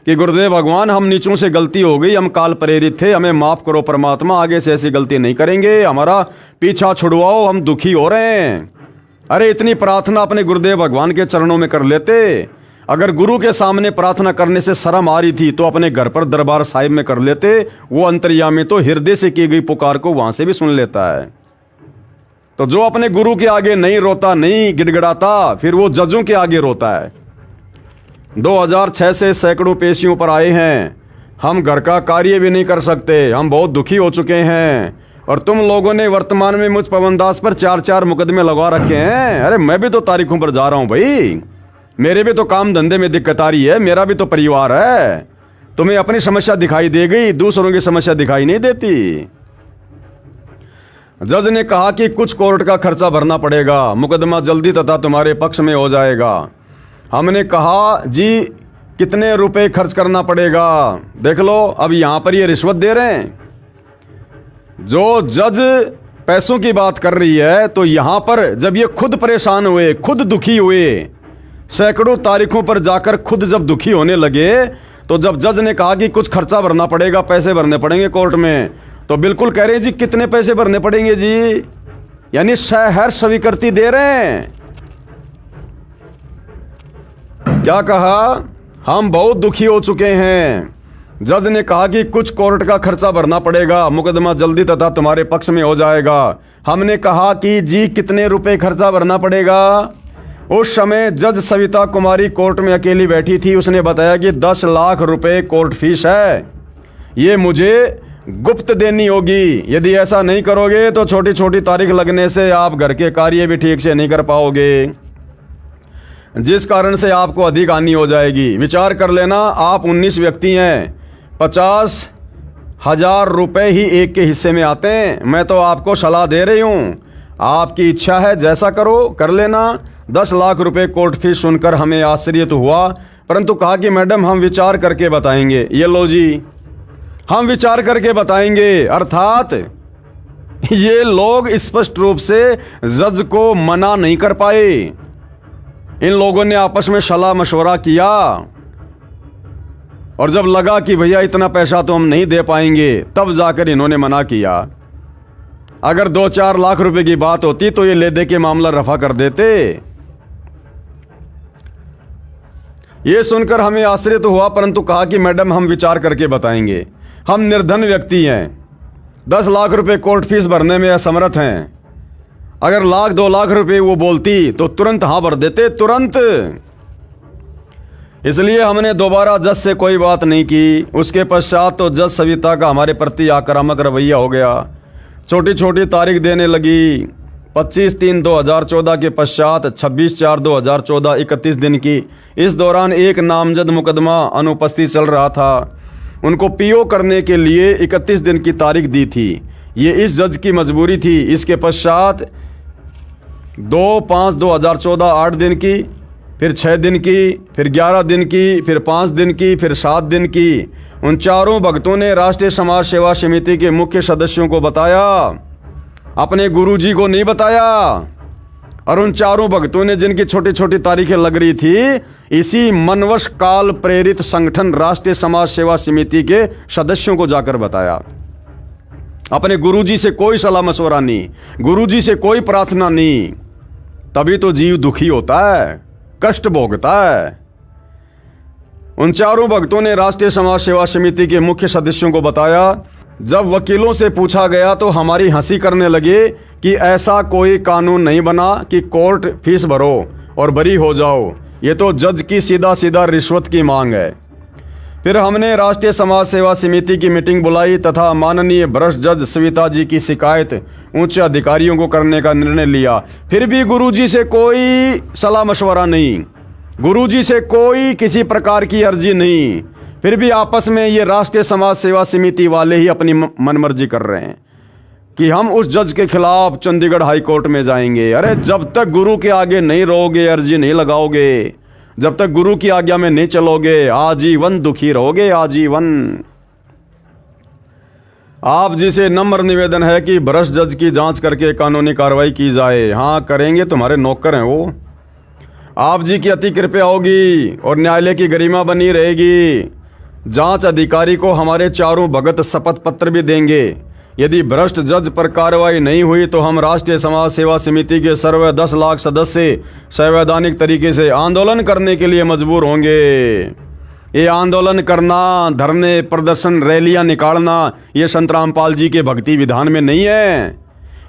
कि गुरुदेव भगवान, हम नीचों से गलती हो गई, हम काल प्रेरित थे, हमें माफ़ करो परमात्मा, आगे से ऐसी गलती नहीं करेंगे, हमारा पीछा छुड़वाओ, हम दुखी हो रहे हैं। अरे इतनी प्रार्थना अपने गुरुदेव भगवान के चरणों में कर लेते। अगर गुरु के सामने प्रार्थना करने से शर्म आ रही थी तो अपने घर पर दरबार साहिब में कर लेते। वो अंतर्यामी तो हृदय से की गई पुकार को वहां से भी सुन लेता है। तो जो अपने गुरु के आगे नहीं रोता, नहीं गिड़गिड़ाता, फिर वो जजों के आगे रोता है। 2006 से सैकड़ों पेशियों पर आए हैं, हम घर का कार्य भी नहीं कर सकते, हम बहुत दुखी हो चुके हैं। और तुम लोगों ने वर्तमान में मुझ पवन दास पर 4-4 मुकदमे लगा रखे हैं। अरे मैं भी तो तारीखों पर जा रहा हूं भाई, मेरे भी तो काम धंधे में दिक्कत आ रही है, मेरा भी तो परिवार है। तुम्हें अपनी समस्या दिखाई दे गई, दूसरों की समस्या दिखाई नहीं देती। जज ने कहा कि कुछ कोर्ट का खर्चा भरना पड़ेगा, मुकदमा जल्दी तथा तुम्हारे पक्ष में हो जाएगा। हमने कहा जी कितने रुपए खर्च करना पड़ेगा? देख लो, अब यहां पर ये रिश्वत दे रहे हैं। जो जज पैसों की बात कर रही है, तो यहां पर जब ये खुद परेशान हुए, खुद दुखी हुए, सैकड़ों तारीखों पर जाकर खुद जब दुखी होने लगे, तो जब जज ने कहा कि कुछ खर्चा भरना पड़ेगा, पैसे भरने पड़ेंगे कोर्ट में, तो बिल्कुल कह रहे हैं जी कितने पैसे भरने पड़ेंगे जी, यानी सहर्ष स्वीकृति दे रहे हैं। क्या कहा? हम बहुत दुखी हो चुके हैं। जज ने कहा कि कुछ कोर्ट का खर्चा भरना पड़ेगा, मुकदमा जल्दी तथा तुम्हारे पक्ष में हो जाएगा। हमने कहा कि जी कितने रुपए खर्चा भरना पड़ेगा? उस समय जज सविता कुमारी कोर्ट में अकेली बैठी थी। उसने बताया कि 10 लाख रुपए कोर्ट फीस है, ये मुझे गुप्त देनी होगी। यदि ऐसा नहीं करोगे तो छोटी छोटी तारीख लगने से आप घर के कार्य भी ठीक से नहीं कर पाओगे, जिस कारण से आपको अधिक हानि हो जाएगी। विचार कर लेना, आप 19 व्यक्ति हैं, 50,000 रुपए ही एक के हिस्से में आते हैं। मैं तो आपको सलाह दे रही हूँ, आपकी इच्छा है जैसा करो, कर लेना। 10 लाख रुपए कोर्ट फीस सुनकर हमें आश्चर्य तो हुआ, परंतु कहा कि मैडम हम विचार करके बताएंगे। ये लो जी, हम विचार करके बताएंगे। अर्थात ये लोग स्पष्ट रूप से जज को मना नहीं कर पाए। इन लोगों ने आपस में सलाह मशवरा किया, और जब लगा कि भैया इतना पैसा तो हम नहीं दे पाएंगे, तब जाकर इन्होंने मना किया। अगर 2-4 लाख रुपए की बात होती तो ये ले दे के मामला रफा कर देते। ये सुनकर हमें आश्चर्य तो हुआ, परंतु कहा कि मैडम हम विचार करके बताएंगे। हम निर्धन व्यक्ति हैं, 10 लाख रुपए कोर्ट फीस भरने में असमर्थ हैं। अगर 1-2 लाख रुपए वो बोलती तो तुरंत हाँ भर देते, तुरंत। इसलिए हमने दोबारा जज से कोई बात नहीं की। उसके पश्चात तो जज सविता का हमारे प्रति आक्रामक रवैया हो गया, छोटी छोटी तारीख देने लगी। 25/3/2014 के पश्चात 26/4/2014 31 दिन की। इस दौरान एक नामजद मुकदमा अनुपस्थित चल रहा था, उनको पीओ करने के लिए 31 दिन की तारीख दी थी। ये इस जज की मजबूरी थी। इसके पश्चात 2/5/2014 8 दिन की, फिर 6 दिन की, फिर 11 दिन की, फिर 5 दिन की, फिर 7 दिन की। उन चारों भक्तों ने राष्ट्रीय समाज सेवा समिति के मुख्य सदस्यों को बताया, अपने गुरुजी को नहीं बताया। और उन चारों भक्तों ने जिनकी छोटी छोटी तारीखें लग रही थी, इसी मनवश काल प्रेरित संगठन राष्ट्रीय समाज सेवा समिति के सदस्यों को जाकर बताया। अपने गुरुजी से कोई सलाह मशवरा नहीं, गुरुजी से कोई प्रार्थना नहीं। तभी तो जीव दुखी होता है, कष्ट भोगता है। उन चारों भक्तों ने राष्ट्रीय समाज सेवा समिति के मुख्य सदस्यों को बताया। जब वकीलों से पूछा गया तो हमारी हंसी करने लगे कि ऐसा कोई कानून नहीं बना कि कोर्ट फीस भरो और बरी हो जाओ, ये तो जज की सीधा सीधा रिश्वत की मांग है। फिर हमने राष्ट्रीय समाज सेवा समिति की मीटिंग बुलाई तथा माननीय भ्रष्ट जज सविता जी की शिकायत उच्च अधिकारियों को करने का निर्णय लिया। फिर भी गुरुजी से कोई सलाह मशवरा नहीं, गुरुजी से कोई किसी प्रकार की अर्जी नहीं। फिर भी आपस में ये राष्ट्रीय समाज सेवा समिति वाले ही अपनी मनमर्जी कर रहे हैं कि हम उस जज के खिलाफ चंडीगढ़ हाई कोर्ट में जाएंगे। अरे जब तक गुरु के आगे नहीं रहोगे, अर्जी नहीं लगाओगे, जब तक गुरु की आज्ञा में नहीं चलोगे, आजीवन दुखी रहोगे, आजीवन। आप जी से नम्र निवेदन है कि भ्रष्ट जज की जांच करके कानूनी कार्रवाई की जाए। हाँ करेंगे, तुम्हारे नौकर हैं वो। आप जी की अति कृपया होगी और न्यायालय की गरिमा बनी रहेगी। जांच अधिकारी को हमारे चारों भगत शपथ पत्र भी देंगे। यदि भ्रष्ट जज पर कार्रवाई नहीं हुई तो हम राष्ट्रीय समाज सेवा समिति के सर्वे 10 लाख सदस्य संवैधानिक तरीके से आंदोलन करने के लिए मजबूर होंगे। ये आंदोलन करना, धरने, प्रदर्शन, रैलियां निकालना, ये संत रामपाल जी के भक्ति विधान में नहीं है।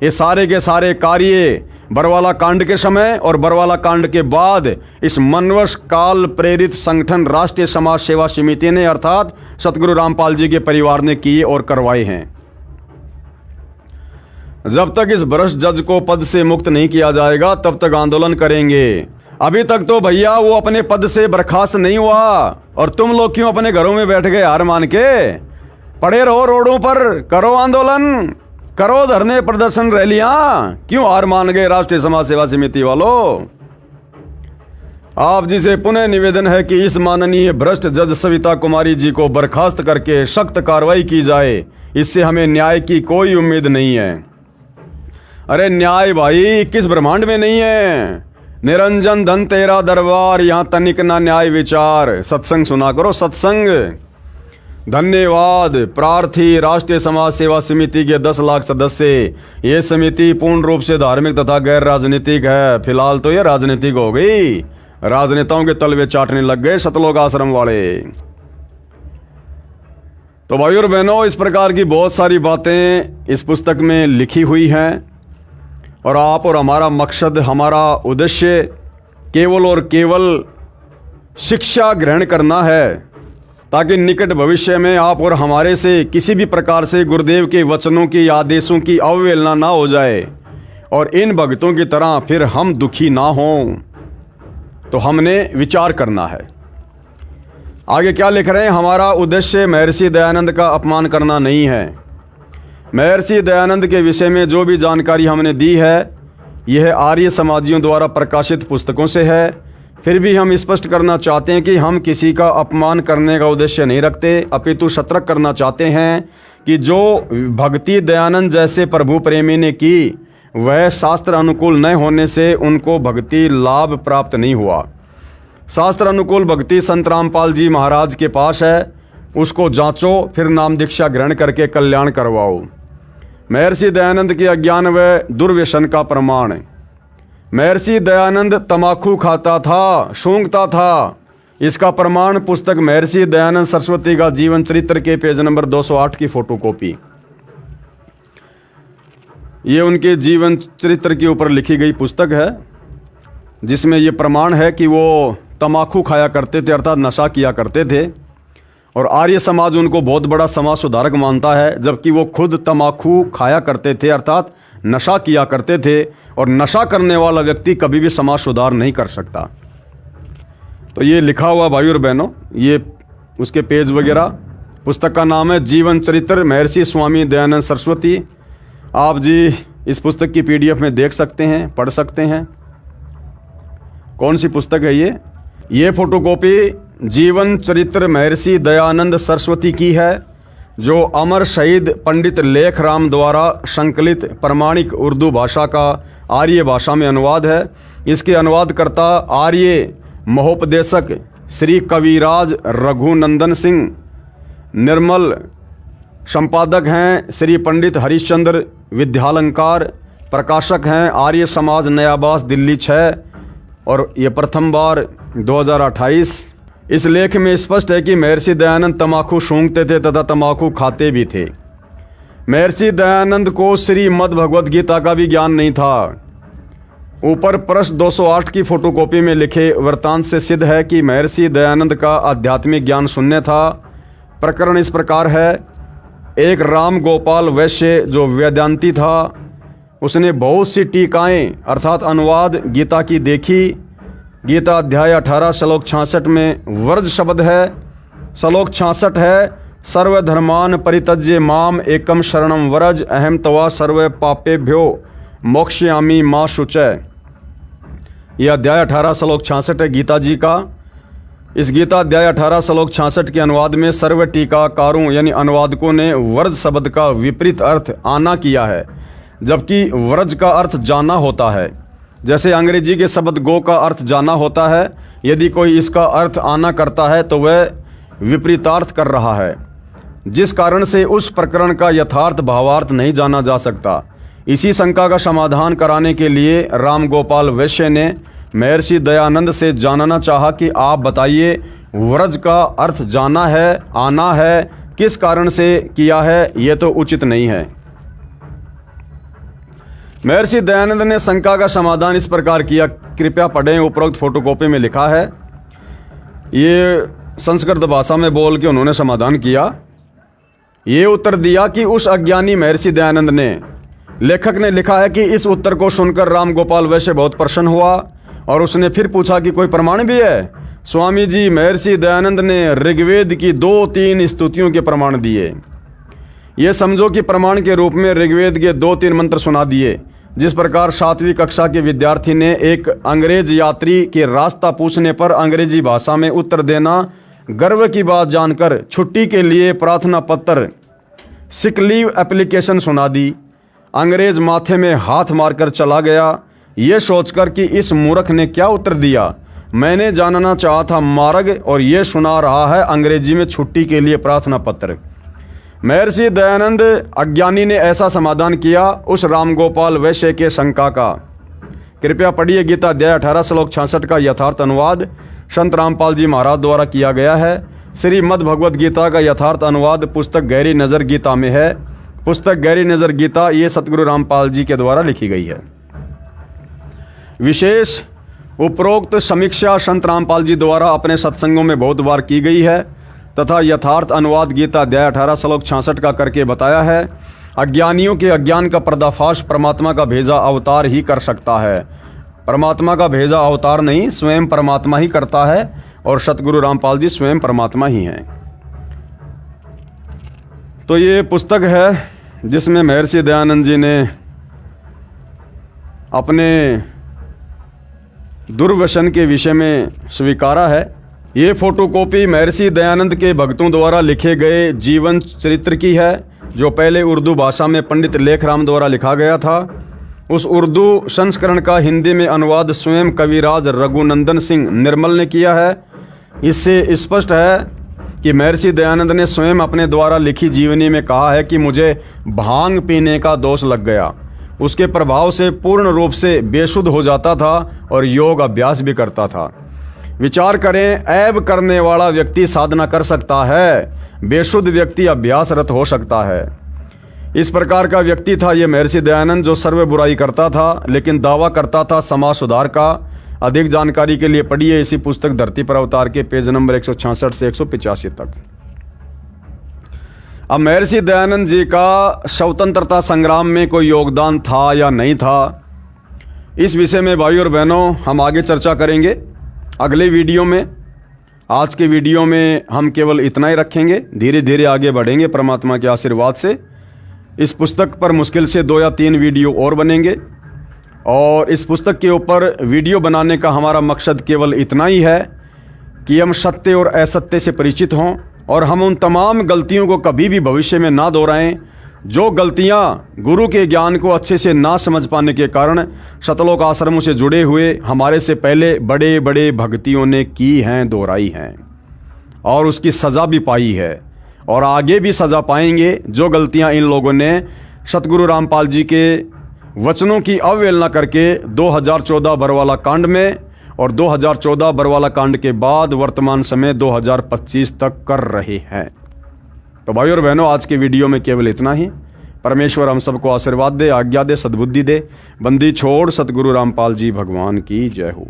ये सारे के सारे कार्य बरवाला कांड के समय और बरवाला कांड के बाद इस मनवश काल प्रेरित संगठन राष्ट्रीय समाज सेवा समिति ने अर्थात सतगुरु रामपाल जी के परिवार ने किए और करवाए हैं। जब तक इस भ्रष्ट जज को पद से मुक्त नहीं किया जाएगा तब तक आंदोलन करेंगे। अभी तक तो भैया वो अपने पद से बर्खास्त नहीं हुआ और तुम लोग क्यों अपने घरों में बैठ गए हार मान के? पड़े रहो रोडों पर, करो आंदोलन, करो धरने, प्रदर्शन, रैलियां। क्यों हार मान गए राष्ट्रीय समाज सेवा समिति वालों? आप जी से पुनः निवेदन है कि इस माननीय भ्रष्ट जज सविता कुमारी जी को बर्खास्त करके सख्त कार्रवाई की जाए। इससे हमें न्याय की कोई उम्मीद नहीं है। अरे न्याय भाई किस ब्रह्मांड में नहीं है। निरंजन धन तेरा दरबार, यहां तनिक ना न्याय विचार। सत्संग सुना करो, सत्संग। धन्यवाद। प्रार्थी राष्ट्रीय समाज सेवा समिति के 10 लाख सदस्य। ये समिति पूर्ण रूप से धार्मिक तथा गैर राजनीतिक है। फिलहाल तो ये राजनीतिक हो गई, राजनेताओं के तलवे चाटने लग गए सतलोक आश्रम वाले। तो भाई और बहनों, इस प्रकार की बहुत सारी बातें इस पुस्तक में लिखी हुई हैं और आप और हमारा मकसद, हमारा उद्देश्य केवल और केवल शिक्षा ग्रहण करना है ताकि निकट भविष्य में आप और हमारे से किसी भी प्रकार से गुरुदेव के वचनों की, आदेशों की अवहेलना ना हो जाए और इन भक्तों की तरह फिर हम दुखी ना हों। तो हमने विचार करना है। आगे क्या लिख रहे हैं? हमारा उद्देश्य महर्षि दयानंद का अपमान करना नहीं है। महर्षि दयानंद के विषय में जो भी जानकारी हमने दी है यह आर्य समाजियों द्वारा प्रकाशित पुस्तकों से है। फिर भी हम स्पष्ट करना चाहते हैं कि हम किसी का अपमान करने का उद्देश्य नहीं रखते, अपितु सतर्क करना चाहते हैं कि जो भक्ति दयानंद जैसे प्रभु प्रेमी ने की वह शास्त्र अनुकूल न होने से उनको भक्ति लाभ प्राप्त नहीं हुआ। शास्त्र अनुकूल भक्ति संत रामपाल जी महाराज के पास है, उसको जांचो, फिर नाम दीक्षा ग्रहण करके कल्याण करवाओ। महर्षि दयानंद के अज्ञान व दुर्व्यसन का प्रमाण। महर्षि दयानंद तमाकू खाता था, सूंघता था। इसका प्रमाण पुस्तक महर्षि दयानंद सरस्वती का जीवन चरित्र के पेज नंबर 208 की फोटोकॉपी। ये उनके जीवन चरित्र के ऊपर लिखी गई पुस्तक है जिसमें ये प्रमाण है कि वो तमाकू खाया करते थे, अर्थात नशा किया करते थे। और आर्य समाज उनको बहुत बड़ा समाज सुधारक मानता है, जबकि वो खुद तमाकू खाया करते थे, अर्थात नशा किया करते थे। और नशा करने वाला व्यक्ति कभी भी समाज सुधार नहीं कर सकता। तो ये लिखा हुआ भाई और बहनों, ये उसके पेज वगैरह। पुस्तक का नाम है जीवन चरित्र महर्षि स्वामी दयानंद सरस्वती। आप जी इस पुस्तक की PDF में देख सकते हैं, पढ़ सकते हैं। कौन सी पुस्तक है ये? ये फोटोकॉपी जीवन चरित्र महर्षि दयानंद सरस्वती की है, जो अमर शहीद पंडित लेखराम द्वारा संकलित प्रमाणिक उर्दू भाषा का आर्य भाषा में अनुवाद है। इसके अनुवादकर्ता आर्य महोपदेशक श्री कविराज रघुनंदन सिंह निर्मल। संपादक हैं श्री पंडित हरिश्चंद्र विद्यालंकार। प्रकाशक हैं आर्य समाज, नयाबास, दिल्ली 6, और ये प्रथम बार 2028। इस लेख में स्पष्ट है कि महर्षि दयानंद तम्बाकू सूंघते थे तथा तम्बाकू खाते भी थे। महर्षि दयानंद को श्रीमद् भगवद गीता का भी ज्ञान नहीं था। ऊपर पृष्ठ 208 की फोटोकॉपी में लिखे वृत्तांत से सिद्ध है कि महर्षि दयानंद का आध्यात्मिक ज्ञान शून्य था। प्रकरण इस प्रकार है। एक राम गोपाल वैश्य जो वेदांती था, उसने बहुत सी टीकाएं अर्थात अनुवाद गीता की देखी। गीता अध्याय 18 श्लोक 66 में वर्ज शब्द है। श्लोक 66 है, सर्वधर्मान परित्यज्य माम एकम शरणम व्रज अहम तवा सर्व पापेभ्यो मोक्षयामि मा शुचय। यह अध्याय 18 श्लोक 66 है गीता जी का। इस गीता अध्याय 18 श्लोक 66 के अनुवाद में सर्व टीकाकारों यानी अनुवादकों ने व्रज शब्द का विपरीत अर्थ आना किया है, जबकि व्रज का अर्थ जाना होता है। जैसे अंग्रेजी के शब्द गो का अर्थ जाना होता है, यदि कोई इसका अर्थ आना करता है तो वह विपरीतार्थ कर रहा है, जिस कारण से उस प्रकरण का यथार्थ भावार्थ नहीं जाना जा सकता। इसी शंका का समाधान कराने के लिए राम गोपाल वैश्य ने महर्षि दयानंद से जानना चाहा कि आप बताइए, व्रज का अर्थ जाना है, आना है, किस कारण से किया है, ये तो उचित नहीं है। महर्षि दयानंद ने शंका का समाधान इस प्रकार किया, कृपया पढ़ें। उपरोक्त फोटोकॉपी में लिखा है। ये संस्कृत भाषा में बोल के उन्होंने समाधान किया। ये उत्तर दिया कि उस अज्ञानी महर्षि दयानंद ने, लेखक ने लिखा है कि इस उत्तर को सुनकर राम गोपाल वैश्य बहुत प्रसन्न हुआ और उसने फिर पूछा कि कोई प्रमाण भी है। स्वामी जी, महर्षि दयानंद ने ऋग्वेद की 2-3 स्तुतियों के प्रमाण दिए। ये समझो कि प्रमाण के रूप में ऋग्वेद के 2-3 मंत्र सुना दिए। जिस प्रकार 7वीं कक्षा के विद्यार्थी ने एक अंग्रेज यात्री के रास्ता पूछने पर अंग्रेजी भाषा में उत्तर देना गर्व की बात जानकर छुट्टी के लिए प्रार्थना पत्र सिक लीव एप्लीकेशन सुना दी। अंग्रेज माथे में हाथ मारकर चला गया, ये सोचकर कि इस मूर्ख ने क्या उत्तर दिया। मैंने जानना चाहा था मार्ग, और ये सुना रहा है अंग्रेजी में छुट्टी के लिए प्रार्थना पत्र। महर्षि दयानंद अज्ञानी ने ऐसा समाधान किया उस रामगोपाल वैश्य के शंका का। कृपया पढ़िए गीता अध्याय 18 श्लोक 66 का यथार्थ अनुवाद संत रामपाल जी महाराज द्वारा किया गया है। श्रीमद् भगवद गीता का यथार्थ अनुवाद पुस्तक गहरी नज़र गीता में है। पुस्तक गहरी नज़र गीता ये सतगुरु रामपाल जी के द्वारा लिखी गई है। विशेष उपरोक्त समीक्षा संत रामपाल जी द्वारा अपने सत्संगों में बहुत बार की गई है तथा यथार्थ अनुवाद गीता अध्याय 18 श्लोक 66 का करके बताया है। अज्ञानियों के अज्ञान का पर्दाफाश परमात्मा का भेजा अवतार ही कर सकता है। परमात्मा का भेजा अवतार नहीं, स्वयं परमात्मा ही करता है, और सतगुरु रामपाल जी स्वयं परमात्मा ही हैं। तो ये पुस्तक है जिसमें महर्षि दयानंद जी ने अपने दुर्व्यसन के विषय में स्वीकारा है। ये फोटोकॉपी महर्षि दयानंद के भक्तों द्वारा लिखे गए जीवन चरित्र की है, जो पहले उर्दू भाषा में पंडित लेखराम द्वारा लिखा गया था। उस उर्दू संस्करण का हिंदी में अनुवाद स्वयं कविराज रघुनंदन सिंह निर्मल ने किया है। इससे स्पष्ट है कि महर्षि दयानंद ने स्वयं अपने द्वारा लिखी जीवनी में कहा है कि मुझे भांग पीने का दोष लग गया। उसके प्रभाव से पूर्ण रूप से बेशुद्ध हो जाता था और योग अभ्यास भी करता था। विचार करें, ऐब करने वाला व्यक्ति साधना कर सकता है, बेशुद्ध व्यक्ति अभ्यासरत हो सकता है। इस प्रकार का व्यक्ति था ये महर्षि दयानंद, जो सर्व बुराई करता था लेकिन दावा करता था समाज सुधार का। अधिक जानकारी के लिए पढ़िए इसी पुस्तक धरती पर अवतार के पेज नंबर 166 से 185 तक। अब महर्षि दयानंद जी का स्वतंत्रता संग्राम में कोई योगदान था या नहीं था, इस विषय में भाई और बहनों हम आगे चर्चा करेंगे अगले वीडियो में। आज के वीडियो में हम केवल इतना ही रखेंगे, धीरे धीरे आगे बढ़ेंगे परमात्मा के आशीर्वाद से। इस पुस्तक पर मुश्किल से 2 या 3 वीडियो और बनेंगे, और इस पुस्तक के ऊपर वीडियो बनाने का हमारा मकसद केवल इतना ही है कि हम सत्य और असत्य से परिचित हों और हम उन तमाम गलतियों को कभी भी भविष्य में ना दोहराएं जो गलतियां गुरु के ज्ञान को अच्छे से ना समझ पाने के कारण सतलोक आश्रमों से जुड़े हुए हमारे से पहले बड़े बड़े भक्तियों ने की हैं, दोहराई हैं, और उसकी सज़ा भी पाई है और आगे भी सज़ा पाएंगे। जो गलतियां इन लोगों ने सतगुरु रामपाल जी के वचनों की अवहेलना करके 2014 बरवाला कांड में और 2014 बरवाला कांड के बाद वर्तमान समय 2025 तक कर रहे हैं। तो भाई और बहनों, आज के वीडियो में केवल इतना ही। परमेश्वर हम सबको आशीर्वाद दे, आज्ञा दे, सद्बुद्धि दे। बंदी छोड़ सतगुरु रामपाल जी भगवान की जय हो।